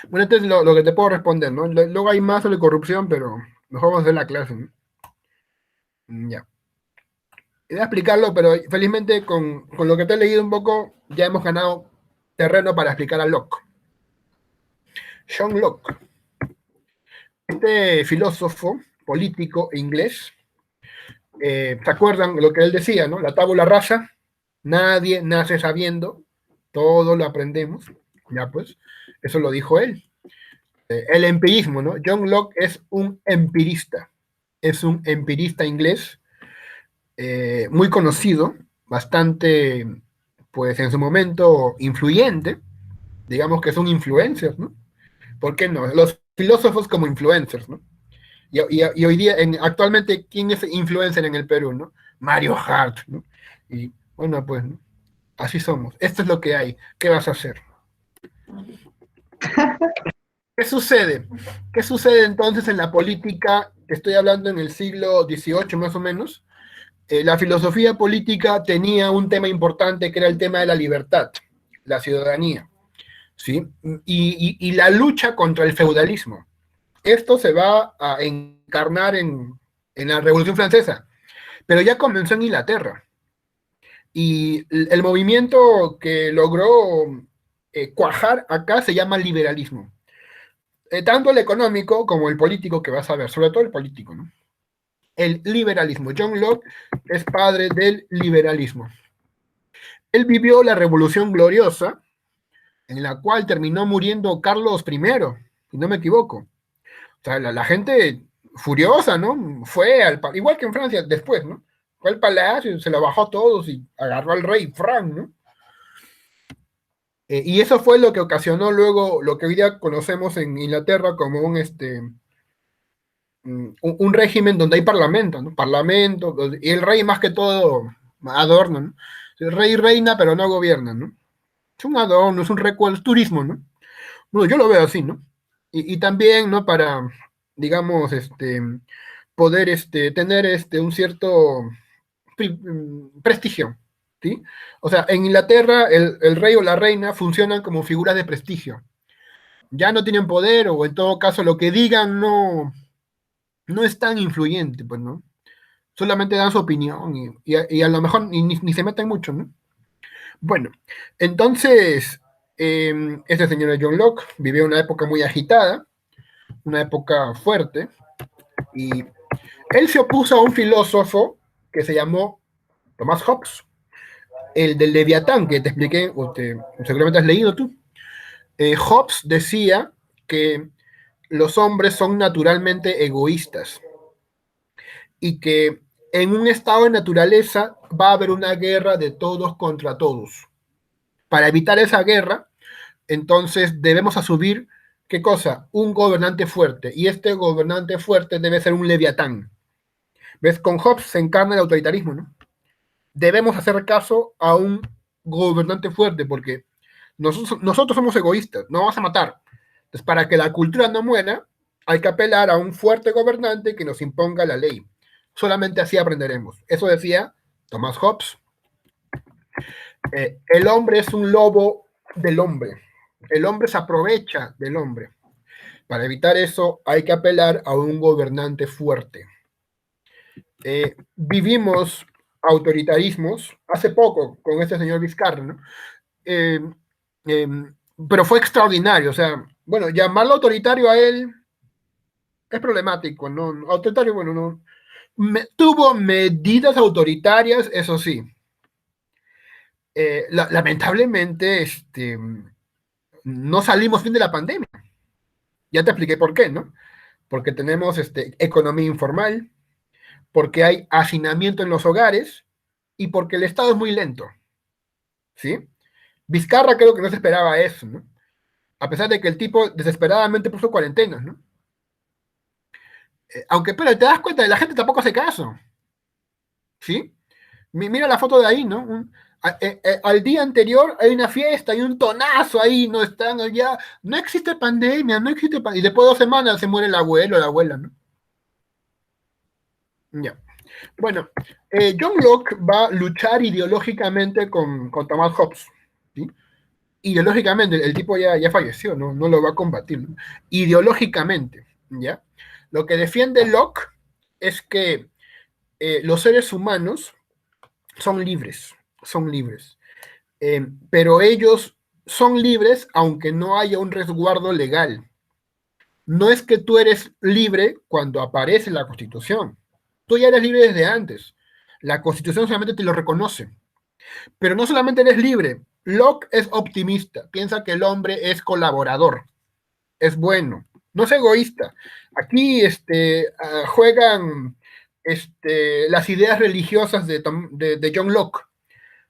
Bueno, esto es lo que te puedo responder, ¿no? Luego hay más sobre corrupción, pero mejor vamos a hacer la clase, ¿no? Ya. Voy a explicarlo, pero felizmente con lo que te he leído un poco, ya hemos ganado terreno para explicar a Locke. John Locke, este filósofo político inglés, ¿se acuerdan lo que él decía, ¿no? La tabula rasa, nadie nace sabiendo, todo lo aprendemos, ya pues, eso lo dijo él. El empirismo, ¿no? John Locke es un empirista inglés, muy conocido, bastante, pues en su momento influyente, digamos que son influencers, ¿no? ¿Por qué no? Los filósofos como influencers, ¿no? Y hoy día, actualmente, ¿quién es influencer en el Perú, no? Mario Hart, ¿no? Y bueno, pues, ¿no? Así somos. Esto es lo que hay. ¿Qué vas a hacer? ¿Qué sucede? ¿Qué sucede entonces en la política? Estoy hablando en el siglo XVIII más o menos. La filosofía política tenía un tema importante que era el tema de la libertad, la ciudadanía, ¿sí? Y la lucha contra el feudalismo. Esto se va a encarnar en la Revolución Francesa, pero ya comenzó en Inglaterra. Y el movimiento que logró cuajar acá se llama liberalismo. Tanto el económico como el político, que vas a ver, sobre todo el político, ¿no? El liberalismo. John Locke es padre del liberalismo. Él vivió la Revolución Gloriosa, en la cual terminó muriendo Carlos I, si no me equivoco. O sea, la gente furiosa, ¿no? Fue igual que en Francia después, ¿no? Fue al palacio, se lo bajó a todos y agarró al rey Frank, ¿no? Y eso fue lo que ocasionó luego lo que hoy día conocemos en Inglaterra como un régimen donde hay parlamento, ¿no? Parlamento, y el rey más que todo adorno, ¿no? El rey reina, pero no gobierna, ¿no? Es un adorno, es un recuerdo, es turismo, ¿no? Bueno, yo lo veo así, ¿no? Y también, ¿no? Para, digamos, poder tener un cierto prestigio, ¿sí? O sea, en Inglaterra el rey o la reina funcionan como figuras de prestigio. Ya no tienen poder, o en todo caso lo que digan no es tan influyente, pues, ¿no? Solamente dan su opinión y a lo mejor ni se meten mucho, ¿no? Bueno, entonces, este señor John Locke vivió una época muy agitada, una época fuerte, y él se opuso a un filósofo que se llamó Thomas Hobbes, el del Leviatán, que te expliqué, seguramente has leído tú. Hobbes decía que los hombres son naturalmente egoístas y que en un estado de naturaleza va a haber una guerra de todos contra todos. Para evitar esa guerra, entonces debemos asumir, ¿qué cosa? Un gobernante fuerte, y este gobernante fuerte debe ser un leviatán. ¿Ves? Con Hobbes se encarna el autoritarismo, ¿no? Debemos hacer caso a un gobernante fuerte, porque nosotros somos egoístas, no vamos a matar. Entonces, para que la cultura no muera, hay que apelar a un fuerte gobernante que nos imponga la ley. Solamente así aprenderemos. Eso decía Thomas Hobbes. El hombre es un lobo del hombre. El hombre se aprovecha del hombre. Para evitar eso, hay que apelar a un gobernante fuerte. Vivimos autoritarismos hace poco con este señor Vizcarra, ¿no? Pero fue extraordinario. O sea, bueno, llamarlo autoritario a él es problemático, ¿no? Autoritario, bueno, no. Tuvo medidas autoritarias, eso sí. Lamentablemente, no salimos bien de la pandemia. Ya te expliqué por qué, ¿no? Porque tenemos economía informal, porque hay hacinamiento en los hogares y porque el Estado es muy lento, ¿sí? Vizcarra creo que no se esperaba eso, ¿no? A pesar de que el tipo desesperadamente puso cuarentenas, ¿no? Aunque, pero te das cuenta, de la gente tampoco hace caso, ¿sí? Mira la foto de ahí, ¿no? Al día anterior hay una fiesta, hay un tonazo ahí, no están allá, no existe pandemia, no existe pandemia, y después de 2 semanas se muere el abuelo o la abuela, ¿no? Ya. Bueno, John Locke va a luchar ideológicamente con Thomas Hobbes, ¿sí? Ideológicamente, el tipo ya falleció, no lo va a combatir, ¿no? Ideológicamente, ¿ya? Lo que defiende Locke es que los seres humanos son libres, pero ellos son libres aunque no haya un resguardo legal. No es que tú eres libre cuando aparece la Constitución, tú ya eres libre desde antes, la Constitución solamente te lo reconoce, pero no solamente eres libre, Locke es optimista, piensa que el hombre es colaborador, es bueno, no es egoísta. Aquí juegan las ideas religiosas de John Locke,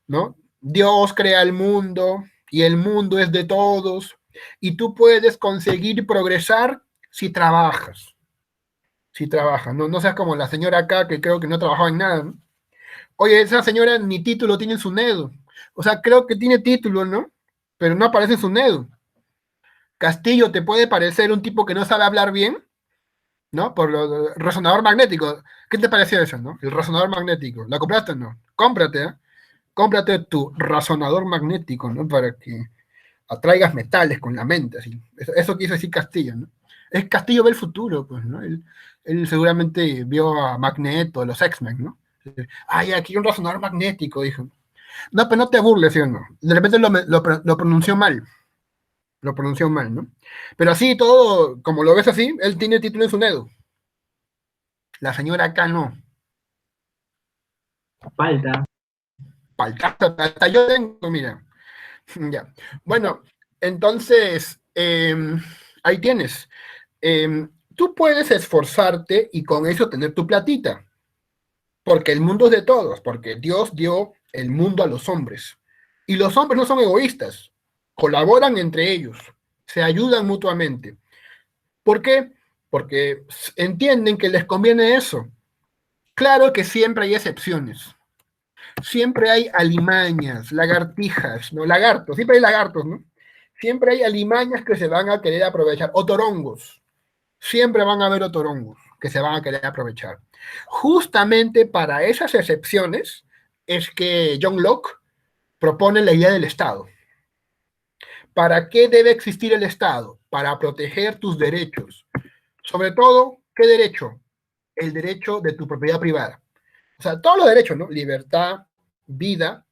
¿no? Dios crea el mundo y el mundo es de todos y tú puedes conseguir progresar si trabajas. Si trabajas, no seas como la señora acá que creo que no trabajaba en nada, ¿no? Oye, esa señora ni título tiene en su NEDU. O sea, creo que tiene título, ¿no? Pero no aparece en su NEDU. Castillo te puede parecer un tipo que no sabe hablar bien, ¿no? Por lo resonador magnético. ¿Qué te pareció eso, no? El resonador magnético. ¿La compraste o no? Cómprate, ¿eh? Cómprate tu resonador magnético, ¿no? Para que atraigas metales con la mente, así. Eso quiso decir Castillo, ¿no? Es Castillo ve el futuro, pues, ¿no? Él seguramente vio a Magneto, los X-Men, ¿no? Ay, aquí hay un resonador magnético, dijo. No, pero no te burles, ¿sí o no? De repente lo pronunció mal. Lo pronunció mal, ¿no? Pero así todo, como lo ves así, él tiene título en su NEDU. La señora acá no. Falta. Hasta yo tengo, mira. Ya. Bueno, entonces, ahí tienes. Tú puedes esforzarte y con eso tener tu platita. Porque el mundo es de todos, porque Dios dio el mundo a los hombres. Y los hombres no son egoístas, colaboran entre ellos, se ayudan mutuamente. ¿Por qué? Porque entienden que les conviene eso. Claro que siempre hay excepciones. Siempre hay alimañas, lagartijas, ¿no? Lagartos, siempre hay lagartos, ¿no? Siempre hay alimañas que se van a querer aprovechar, o torongos. Siempre van a haber otorongos que se van a querer aprovechar. Justamente para esas excepciones es que John Locke propone la idea del Estado. ¿Para qué debe existir el Estado? Para proteger tus derechos. Sobre todo, ¿qué derecho? El derecho de tu propiedad privada. O sea, todos los derechos, ¿no? Libertad, vida,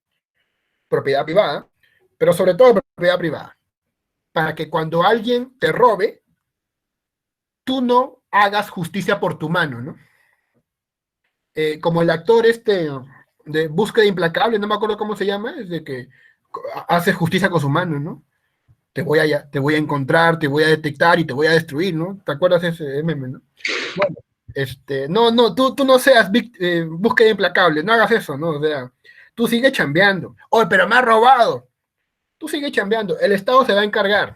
propiedad privada, pero sobre todo propiedad privada. Para que cuando alguien te robe, tú no hagas justicia por tu mano, ¿no? Como el actor de Búsqueda Implacable, no me acuerdo cómo se llama, es de que hace justicia con su mano, ¿no? Te voy a encontrar, te voy a detectar y te voy a destruir, ¿no? ¿Te acuerdas de ese meme, no? Bueno, tú no seas Búsqueda Implacable, no hagas eso, ¿no? O sea, tú sigue chambeando. Oye, pero me ha robado. Tú sigue chambeando, el Estado se va a encargar.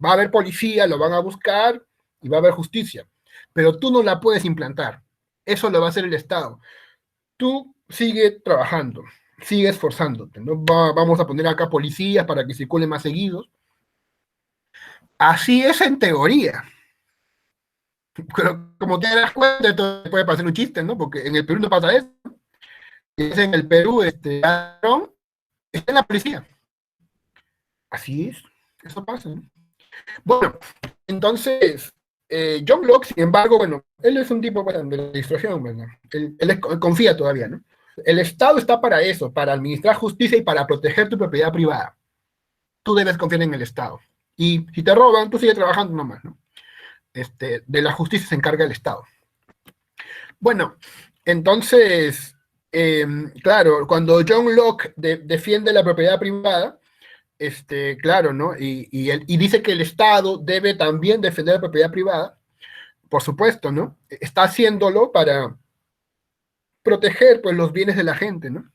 Va a haber policía, lo van a buscar y va a haber justicia. Pero tú no la puedes implantar. Eso lo va a hacer el Estado. Tú sigue trabajando, sigue esforzándote, ¿no? Vamos a poner acá policías para que circulen más seguidos. Así es en teoría. Pero como te das cuenta, esto puede parecer un chiste, ¿no? Porque en el Perú no pasa eso. Es en el Perú, ladrón está en la policía. Así es, eso pasa, ¿no? Bueno, entonces, John Locke, sin embargo, bueno, él es un tipo bueno, de la distracción, ¿verdad? Él confía todavía, ¿no? El Estado está para eso, para administrar justicia y para proteger tu propiedad privada. Tú debes confiar en el Estado. Y si te roban, tú sigues trabajando nomás, ¿no? De la justicia se encarga el Estado. Bueno, entonces, claro, cuando John Locke defiende la propiedad privada, claro, ¿no? Y dice que el Estado debe también defender la propiedad privada, por supuesto, ¿no? Está haciéndolo para proteger pues, los bienes de la gente, ¿no?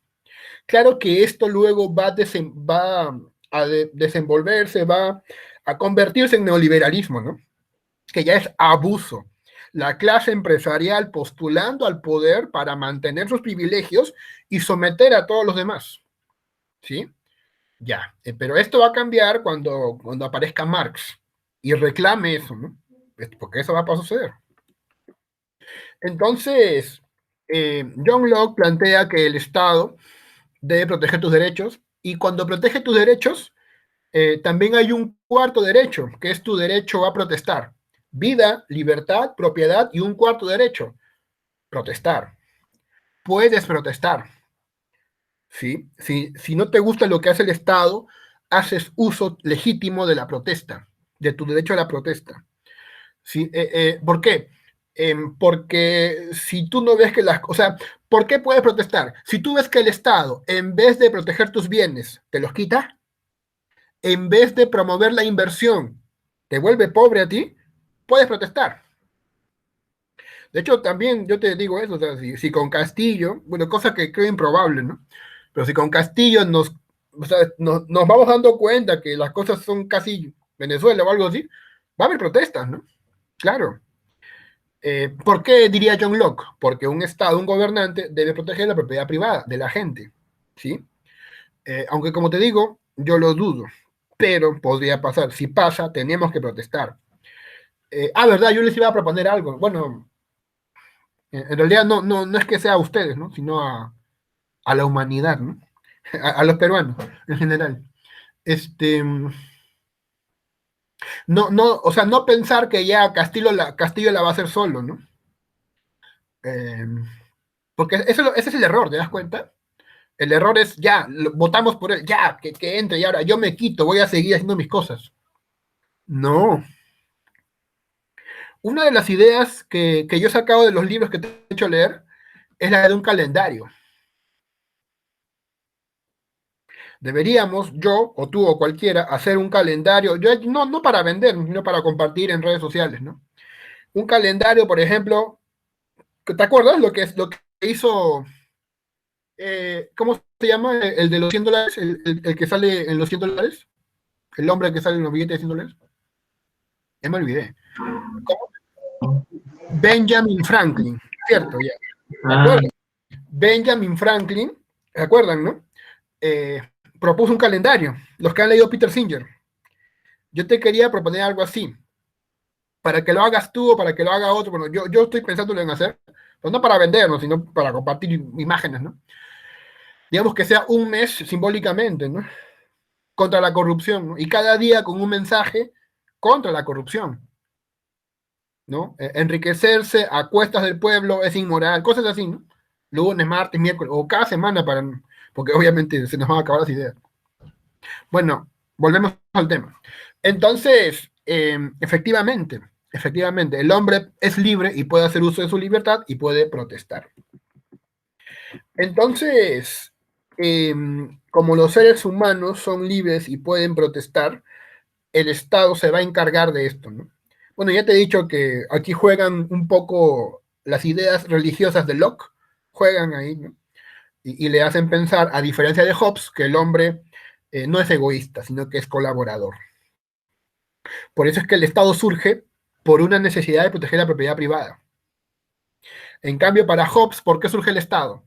Claro que esto luego va a desenvolverse, va a convertirse en neoliberalismo, ¿no? Que ya es abuso. La clase empresarial postulando al poder para mantener sus privilegios y someter a todos los demás, ¿sí? Ya, pero esto va a cambiar cuando aparezca Marx y reclame eso, ¿no? Porque eso va a suceder. Entonces, John Locke plantea que el Estado debe proteger tus derechos y cuando protege tus derechos, también hay un cuarto derecho, que es tu derecho a protestar. Vida, libertad, propiedad y un cuarto derecho, protestar. Puedes protestar. ¿Sí? Si no te gusta lo que hace el Estado, haces uso legítimo de la protesta, de tu derecho a la protesta. ¿Sí? ¿Por qué? Porque si tú no ves que las... O sea, ¿por qué puedes protestar? Si tú ves que el Estado, en vez de proteger tus bienes, te los quita, en vez de promover la inversión, te vuelve pobre a ti, puedes protestar. De hecho, también yo te digo eso, o sea, si con Castillo, bueno, cosa que creo improbable, ¿no? Pero si con Castillo o sea, nos vamos dando cuenta que las cosas son casi Venezuela o algo así, va a haber protestas, ¿no? Claro. ¿Por qué diría John Locke? Porque un Estado, un gobernante, debe proteger la propiedad privada de la gente, ¿sí? Aunque como te digo, yo lo dudo, pero podría pasar. Si pasa, tenemos que protestar. ¿Verdad? Yo les iba a proponer algo. Bueno, en realidad no es que sea a ustedes, ¿no? Sino a la humanidad, ¿no? A los peruanos, en general. O sea, no pensar que ya Castillo la va a hacer solo, ¿no? Porque ese es el error, ¿te das cuenta? El error es, ya, votamos por él, ya, que entre y ahora yo me quito, voy a seguir haciendo mis cosas. No. Una de las ideas que yo he sacado de los libros que te he hecho leer es la de un calendario. Deberíamos, yo o tú o cualquiera, hacer un calendario, no para vender, sino para compartir en redes sociales, ¿no? Un calendario, por ejemplo, ¿te acuerdas lo que hizo, ¿cómo se llama? El de los $100, el que sale en los $100, el hombre que sale en los billetes de $100. Ya me olvidé. ¿Cómo? Benjamin Franklin, ¿cierto? Ya. ¿De acuerdo? Benjamin Franklin, ¿se acuerdan, no? Propuso un calendario, los que han leído Peter Singer. Yo te quería proponer algo así, para que lo hagas tú o para que lo haga otro. Bueno, yo estoy pensándolo en hacer, pero no para venderlo, sino para compartir imágenes, ¿no? Digamos que sea un mes simbólicamente, ¿no? Contra la corrupción, ¿no? Y cada día con un mensaje contra la corrupción, ¿no? Enriquecerse a cuestas del pueblo es inmoral, cosas así, ¿no? Lunes, martes, miércoles, o cada semana, porque obviamente se nos van a acabar las ideas. Bueno, volvemos al tema. Entonces, efectivamente, el hombre es libre y puede hacer uso de su libertad y puede protestar. Entonces, como los seres humanos son libres y pueden protestar, el Estado se va a encargar de esto, ¿no? Bueno, ya te he dicho que aquí juegan un poco las ideas religiosas de Locke, juegan ahí, ¿no? Y le hacen pensar, a diferencia de Hobbes, que el hombre no es egoísta, sino que es colaborador. Por eso es que el Estado surge por una necesidad de proteger la propiedad privada. En cambio, para Hobbes, ¿por qué surge el Estado?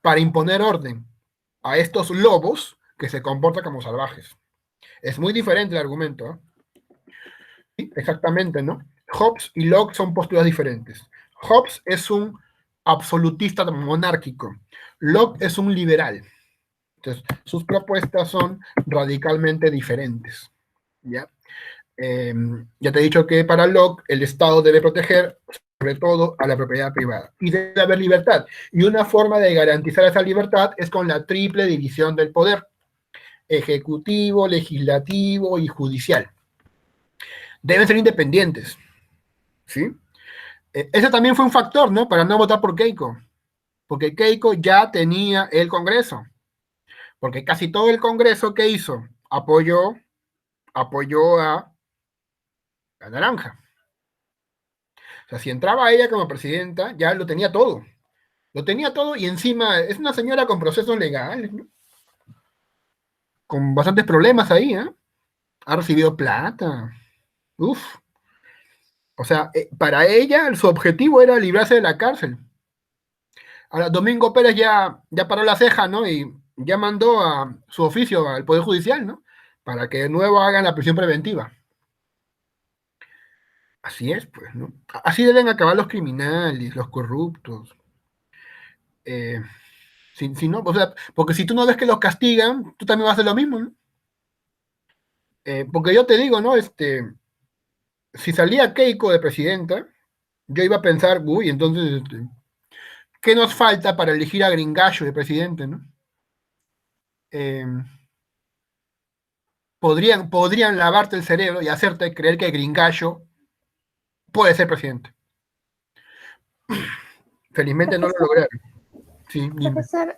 Para imponer orden a estos lobos que se comportan como salvajes. Es muy diferente el argumento, ¿eh? Sí, exactamente, ¿no? Hobbes y Locke son posturas diferentes. Hobbes es un absolutista monárquico. Locke es un liberal. Entonces, sus propuestas son radicalmente diferentes. ¿Ya? Ya te he dicho que para Locke el Estado debe proteger sobre todo a la propiedad privada y debe haber libertad. Y una forma de garantizar esa libertad es con la triple división del poder: ejecutivo, legislativo y judicial. Deben ser independientes, ¿sí? Ese también fue un factor, ¿no? Para no votar por Keiko, porque Keiko ya tenía el Congreso, porque casi todo el Congreso que hizo apoyó a la naranja. O sea, si entraba ella como presidenta, ya lo tenía todo. Lo tenía todo y encima es una señora con procesos legales, ¿no? Con bastantes problemas ahí, ¿eh? Ha recibido plata. Uf. O sea, para ella su objetivo era librarse de la cárcel. Ahora, Domingo Pérez ya paró la ceja, ¿no? Y ya mandó a su oficio al Poder Judicial, ¿no? Para que de nuevo hagan la prisión preventiva. Así es, pues, ¿no? Así deben acabar los criminales, los corruptos. Eh, si no, o sea, porque si tú no ves que los castigan, tú también vas a hacer lo mismo, ¿no? Porque yo te digo, ¿no? Si salía Keiko de presidenta, yo iba a pensar, uy, entonces, ¿qué nos falta para elegir a Gringallo de presidente, ¿no? Eh, podrían lavarte el cerebro y hacerte creer que Gringallo puede ser presidente. Felizmente no lo Profesor, lograron. Sí, dime. profesor,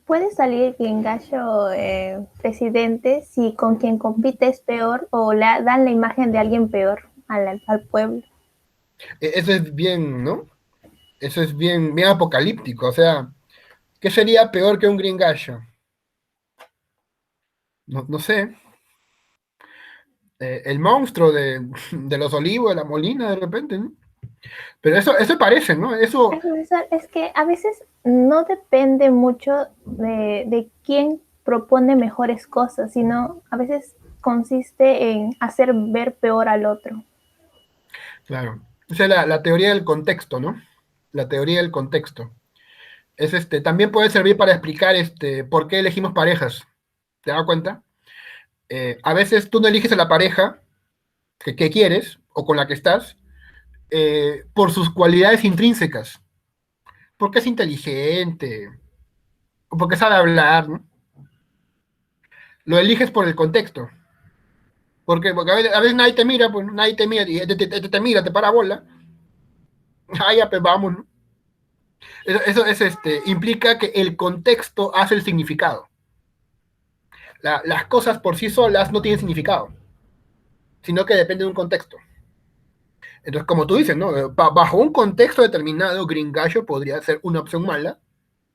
¿puede salir Gringallo presidente si con quien compite es peor o le dan la imagen de alguien peor al pueblo? Eso es bien, ¿no? Eso es bien, bien apocalíptico. O sea, ¿qué sería peor que un Gringallo? No sé. El monstruo de los Olivos, de la Molina, de repente, ¿no? Pero eso parece, ¿no? Eso, Ay, profesor, es que a veces no depende mucho de quién propone mejores cosas, sino a veces consiste en hacer ver peor al otro. claro. Esa es la teoría del contexto, ¿no? La teoría del contexto. También puede servir para explicar por qué elegimos parejas. ¿Te das cuenta? A veces tú no eliges a la pareja que quieres o con la que estás por sus cualidades intrínsecas. Porque es inteligente, o porque sabe hablar, ¿no? Lo eliges por el contexto. Porque a veces nadie te mira, pues nadie te mira, y te mira, te para bola. Ah, ya, pues vamos, ¿no? Eso implica que el contexto hace el significado. Las cosas por sí solas no tienen significado, sino que depende de un contexto. Entonces, como tú dices, ¿no? Bajo un contexto determinado, Gringallo podría ser una opción mala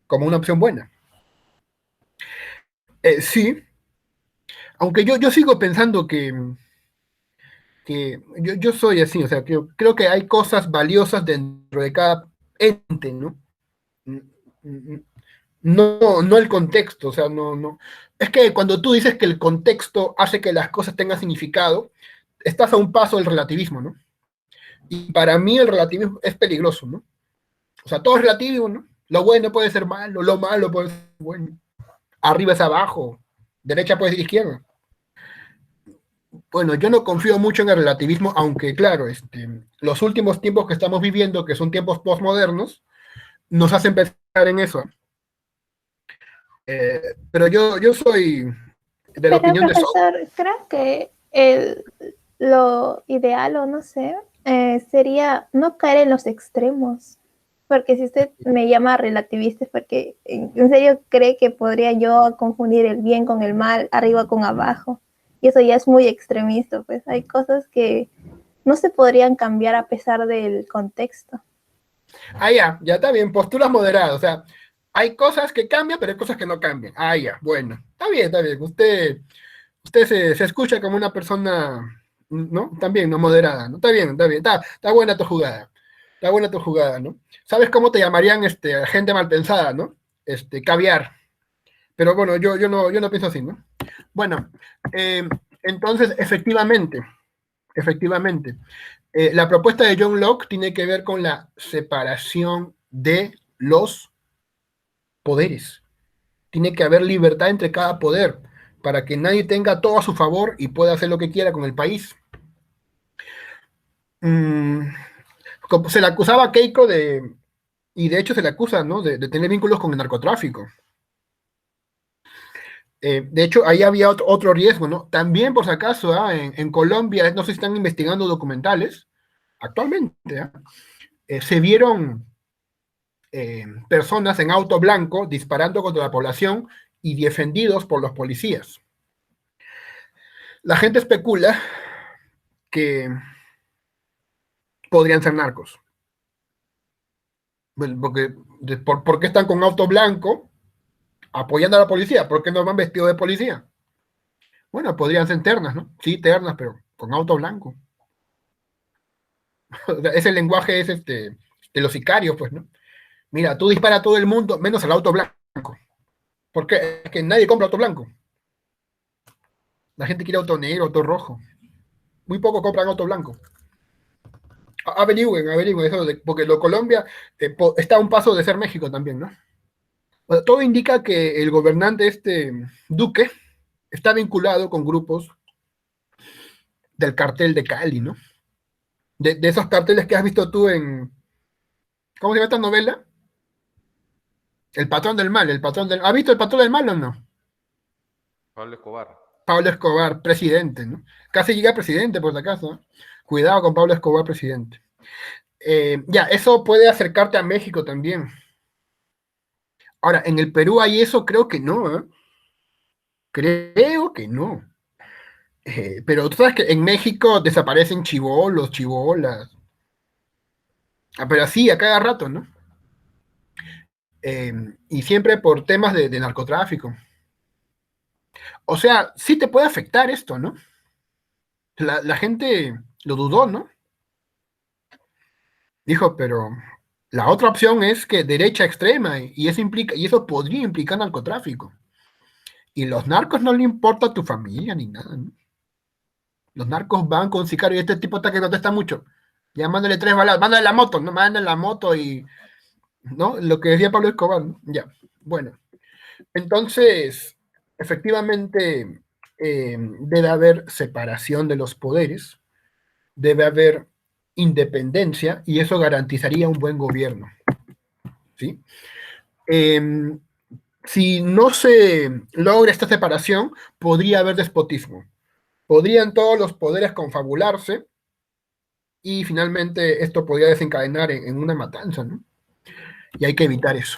como una opción buena. Sí, aunque yo sigo pensando que yo soy así, o sea, creo que hay cosas valiosas dentro de cada ente, ¿no? No el contexto, o sea, no. Es que cuando tú dices que el contexto hace que las cosas tengan significado, estás a un paso del relativismo, ¿no? Y para mí el relativismo es peligroso, ¿no? O sea, todo es relativo, ¿no? Lo bueno puede ser malo, lo malo puede ser bueno. Arriba es abajo, derecha puede ser izquierda. Bueno, yo no confío mucho en el relativismo, aunque claro, los últimos tiempos que estamos viviendo, que son tiempos postmodernos, nos hacen pensar en eso. Pero yo soy de la Pero opinión de Soto. profesor, creo que lo ideal o no sé, sería no caer en los extremos. Porque si usted me llama relativista es porque en serio cree que podría yo confundir el bien con el mal, arriba con abajo. Y eso ya es muy extremista, pues hay cosas que no se podrían cambiar a pesar del contexto. Ah, ya está bien, posturas moderadas. O sea, hay cosas que cambian, pero hay cosas que no cambian. Ah, ya, bueno. Está bien, está bien. Usted se escucha como una persona, ¿no? También, ¿no? Moderada, ¿no? Está bien, está bien. Está buena tu jugada. Está buena tu jugada, ¿no? ¿Sabes cómo te llamarían gente mal pensada, ¿no? Caviar. Pero bueno, yo no pienso así, ¿no? Bueno, entonces, efectivamente, la propuesta de John Locke tiene que ver con la separación de los poderes. Tiene que haber libertad entre cada poder para que nadie tenga todo a su favor y pueda hacer lo que quiera con el país. Mm, se le acusaba a Keiko y de hecho se le acusa, ¿no? de tener vínculos con el narcotráfico. De hecho, ahí había otro riesgo, ¿no? También, por si acaso, en Colombia, no sé si están investigando documentales, actualmente, se vieron personas en auto blanco disparando contra la población y defendidos por los policías. La gente especula que podrían ser narcos. Porque, ¿por qué están con auto blanco apoyando a la policía? ¿Por qué no van vestidos de policía? Bueno, podrían ser ternas, ¿no? Sí, ternas, pero con auto blanco. O sea, ese lenguaje es de los sicarios, pues, ¿no? Mira, tú dispara a todo el mundo, menos al auto blanco. ¿Por qué? Es que nadie compra auto blanco. La gente quiere auto negro, auto rojo. Muy poco compran auto blanco. Averigüen eso, porque lo Colombia está a un paso de ser México también, ¿no? O sea, todo indica que el gobernante Duque está vinculado con grupos del cartel de Cali, ¿no? De esos carteles que has visto tú en, ¿cómo se llama esta novela? El patrón del mal, ¿has visto el patrón del mal o no? Pablo Escobar. Pablo Escobar, presidente, ¿no? Casi llega a presidente, por si acaso, ¿no? Cuidado con Pablo Escobar, presidente. Ya, eso puede acercarte a México también. Ahora, en el Perú hay eso, creo que no, ¿eh? Creo que no. Pero tú sabes que en México desaparecen chibolos, chibolas. Pero así, a cada rato, ¿no? Y siempre por temas de narcotráfico. O sea, sí te puede afectar esto, ¿no? La gente lo dudó, ¿no? Dijo, pero la otra opción es que derecha extrema, y eso podría implicar narcotráfico. Y los narcos no le importa a tu familia ni nada, ¿no? Los narcos van con sicario y este tipo está que contesta mucho. Ya mándale 3 balas, mándale la moto, ¿no? Mándale la moto y, ¿no? Lo que decía Pablo Escobar, ¿no? Ya, bueno. Entonces, efectivamente, debe haber separación de los poderes, debe haber independencia y eso garantizaría un buen gobierno, ¿sí? Si no se logra esta separación, podría haber despotismo. Podrían todos los poderes confabularse y finalmente esto podría desencadenar en una matanza, ¿no? Y hay que evitar eso.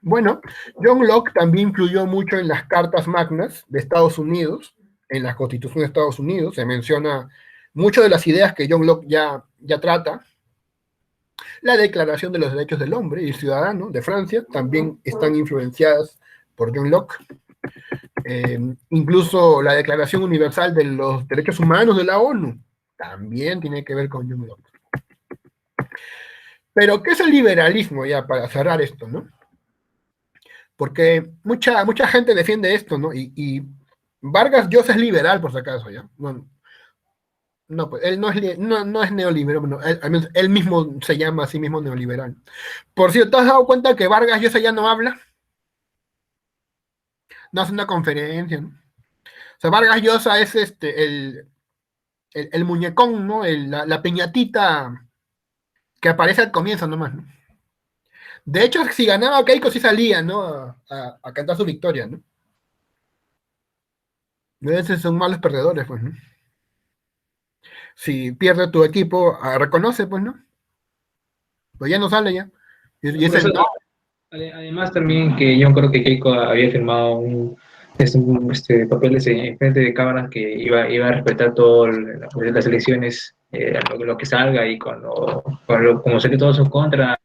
Bueno, John Locke también influyó mucho en las cartas magnas de Estados Unidos, en la Constitución de Estados Unidos, se menciona muchas de las ideas que John Locke ya trata. La Declaración de los Derechos del Hombre y el Ciudadano de Francia también están influenciadas por John Locke. Incluso la Declaración Universal de los Derechos Humanos de la ONU también tiene que ver con John Locke. Pero, ¿qué es el liberalismo ya para cerrar esto, no? Porque mucha gente defiende esto, ¿no? Y Vargas Llosa es liberal, por si acaso, ¿ya? Bueno, no, pues él no es neoliberal, bueno, al menos él mismo se llama a sí mismo neoliberal. Por cierto, ¿te has dado cuenta que Vargas Llosa ya no habla? No hace una conferencia, ¿no? O sea, Vargas Llosa es el muñecón, ¿no? La piñatita que aparece al comienzo nomás, ¿no? De hecho, si ganaba Keiko sí salía, ¿no? A cantar su victoria, ¿no? A veces son malos perdedores, pues, ¿no? Si pierde tu equipo, reconoce, pues, ¿no? Pues ya no sale ya. Y es el no. Además también que yo creo que Keiko había firmado papeles en frente de cámaras que iba a respetar todas las elecciones, lo que salga, y como salió todo su contra,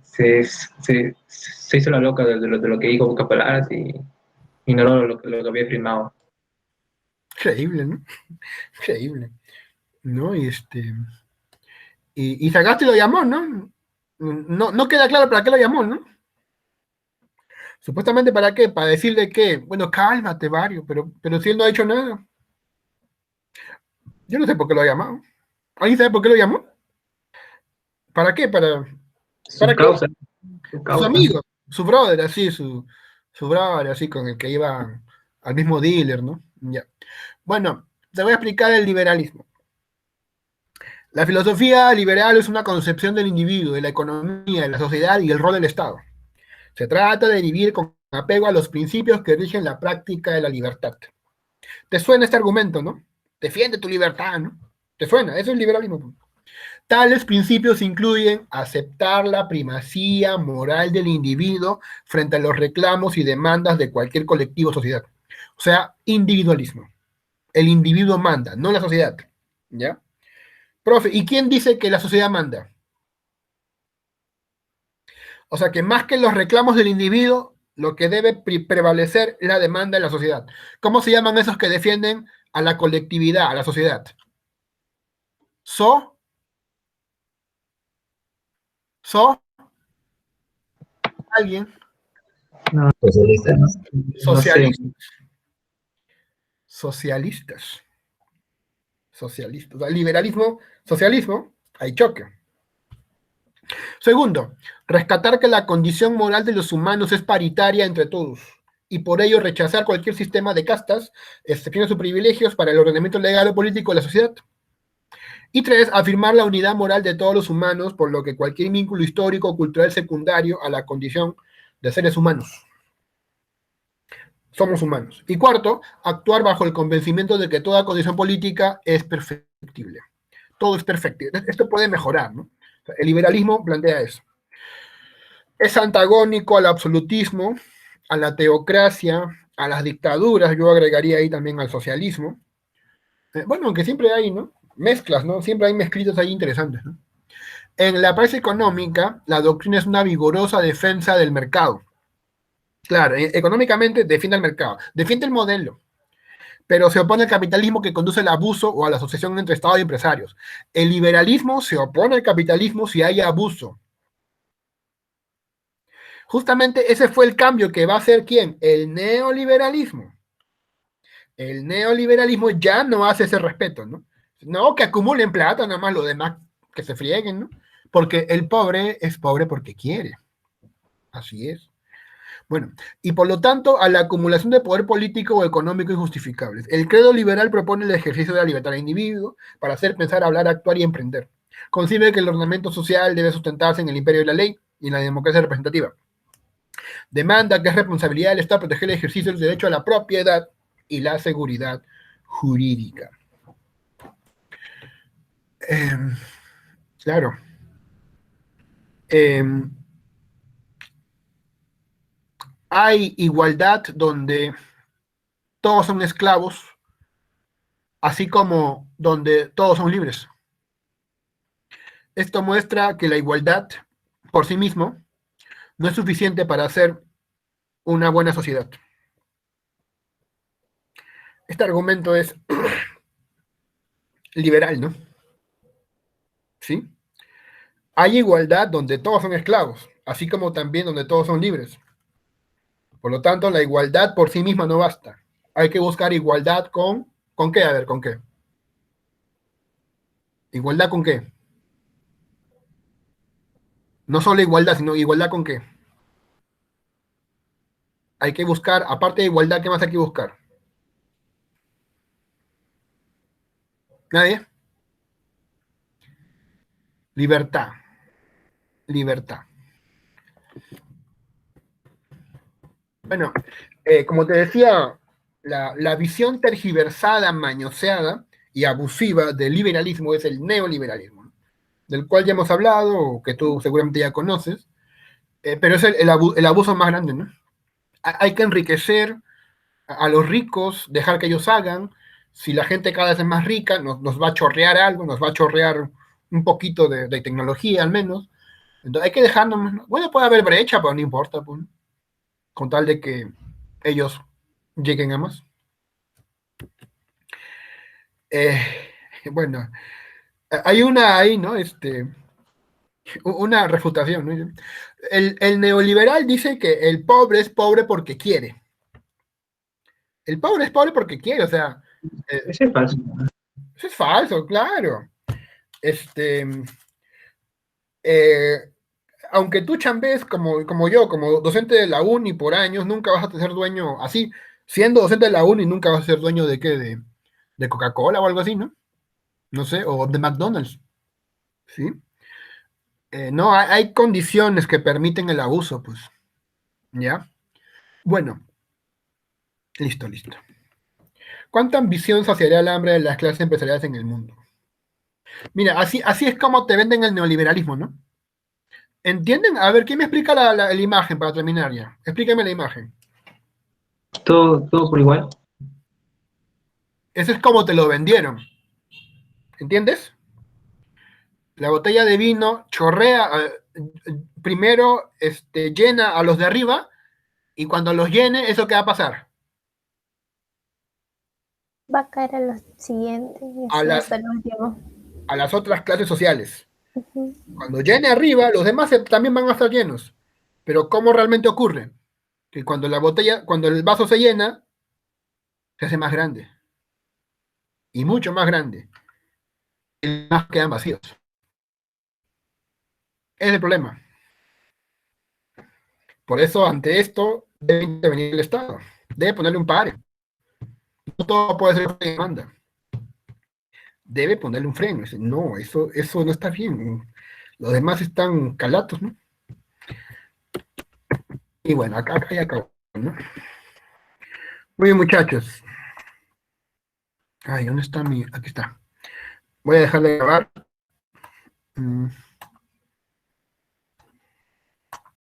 se hizo la loca de lo que dijo Boca Palabras y ignoró lo que había firmado. Increíble, ¿no? Increíble. ¿No? Y Sagasti lo llamó, ¿no? No queda claro para qué lo llamó, ¿no? Supuestamente para qué, para decirle que, bueno, cálmate, Vario, pero si él no ha hecho nada. Yo no sé por qué lo ha llamado. ¿Alguien sabe por qué lo llamó? ¿Para qué? ¿Para qué? Causa. Su amigo, su brother, así, su brother, así, con el que iba al mismo dealer, ¿no? Ya. Bueno, te voy a explicar el liberalismo. La filosofía liberal es una concepción del individuo, de la economía, de la sociedad y el rol del Estado. Se trata de vivir con apego a los principios que rigen la práctica de la libertad. ¿Te suena este argumento, no? Defiende tu libertad, ¿no? ¿Te suena? Eso es liberalismo. Tales principios incluyen aceptar la primacía moral del individuo frente a los reclamos y demandas de cualquier colectivo o sociedad. O sea, individualismo. El individuo manda, no la sociedad. ¿Ya? Profe, ¿y quién dice que la sociedad manda? O sea que más que los reclamos del individuo, lo que debe prevalecer es la demanda de la sociedad. ¿Cómo se llaman esos que defienden a la colectividad, a la sociedad? So, so, alguien, Socialista, ¿no? No sé. socialistas, socialistas. O sea, liberalismo, socialismo, hay choque. Segundo, rescatar que la condición moral de los humanos es paritaria entre todos y por ello rechazar cualquier sistema de castas, excepciones o privilegios para el ordenamiento legal o político de la sociedad. Y tres, afirmar la unidad moral de todos los humanos, por lo que cualquier vínculo histórico o cultural secundario a la condición de seres humanos. Somos humanos. Y cuarto, actuar bajo el convencimiento de que toda condición política es perfectible. Todo es perfectible. Esto puede mejorar, ¿no? El liberalismo plantea eso. Es antagónico al absolutismo, a la teocracia, a las dictaduras, yo agregaría ahí también al socialismo. Bueno, aunque siempre hay, ¿no? Mezclas, ¿no? Siempre hay mezclitos ahí interesantes, ¿no? En la praxis económica, la doctrina es una vigorosa defensa del mercado. Claro, económicamente defiende el mercado, defiende el modelo, pero se opone al capitalismo que conduce al abuso o a la asociación entre Estado y empresarios. El liberalismo se opone al capitalismo si hay abuso. Justamente ese fue el cambio que va a hacer ¿quién? El neoliberalismo. El neoliberalismo ya no hace ese respeto, ¿no? No que acumulen plata, nada más lo demás que se frieguen, ¿no? Porque el pobre es pobre porque quiere. Así es. Bueno, y por lo tanto, a la acumulación de poder político o económico injustificables. El credo liberal propone el ejercicio de la libertad del individuo para hacer, pensar, hablar, actuar y emprender. Concibe que el ordenamiento social debe sustentarse en el imperio de la ley y en la democracia representativa. Demanda que es responsabilidad del Estado proteger el ejercicio del derecho a la propiedad y la seguridad jurídica. Claro. Hay igualdad donde todos son esclavos, así como donde todos son libres. Esto muestra que la igualdad por sí mismo no es suficiente para hacer una buena sociedad. Este argumento es liberal, ¿no? ¿Sí? Hay igualdad donde todos son esclavos, así como también donde todos son libres. Por lo tanto, la igualdad por sí misma no basta. Hay que buscar igualdad ¿con qué? A ver, ¿con qué? ¿Igualdad con qué? No solo igualdad, sino igualdad con qué. Hay que buscar, aparte de igualdad, ¿qué más hay que buscar? ¿Nadie? Libertad. Libertad. Bueno, como te decía, la visión tergiversada, mañoseada y abusiva del liberalismo es el neoliberalismo, ¿no? Del cual ya hemos hablado, o que tú seguramente ya conoces, pero es el abuso más grande, ¿no? Hay que enriquecer a los ricos, dejar que ellos hagan. Si la gente cada vez es más rica, nos va a chorrear algo, nos va a chorrear un poquito de tecnología al menos. Entonces hay que dejarnos, bueno, puede haber brecha, pero no importa, pues, con tal de que ellos lleguen a más. Eh, bueno, hay una ahí, ¿no? Una refutación, ¿no? El neoliberal dice que el pobre es pobre porque quiere. El pobre es pobre porque quiere, o sea. Ese es falso. Eso es falso, claro. Eh, aunque tú chambees como yo, como docente de la uni por años, nunca vas a ser dueño, así, siendo docente de la uni, nunca vas a ser dueño de qué, de Coca-Cola o algo así, ¿no? No sé, o de McDonald's, ¿sí? No, hay condiciones que permiten el abuso, pues, ¿ya? Bueno, listo. ¿Cuánta ambición saciaría el hambre de las clases empresariales en el mundo? Mira, así es como te venden el neoliberalismo, ¿no? ¿Entienden? A ver, ¿quién me explica la imagen para terminar ya? Explícame la imagen. Todo por igual. Eso es como te lo vendieron. ¿Entiendes? La botella de vino chorrea, primero llena a los de arriba y cuando los llene, ¿eso qué va a pasar? Va a caer a los siguientes y A así las, hasta el último. a las otras clases sociales. Ujú. Cuando llene arriba, los demás también van a estar llenos. Pero ¿cómo realmente ocurre? Que cuando cuando el vaso se llena, se hace más grande. Y mucho más grande. Y los demás quedan vacíos. Ese es el problema. Por eso, ante esto, debe intervenir el Estado. Debe ponerle un pare. No todo puede ser demanda. Debe ponerle un freno. No, eso no está bien. Los demás están calatos, ¿no? Y bueno, acá ya acabó, ¿no? Muy bien, muchachos. Ay, ¿dónde está mi...? Aquí está. Voy a dejar de grabar.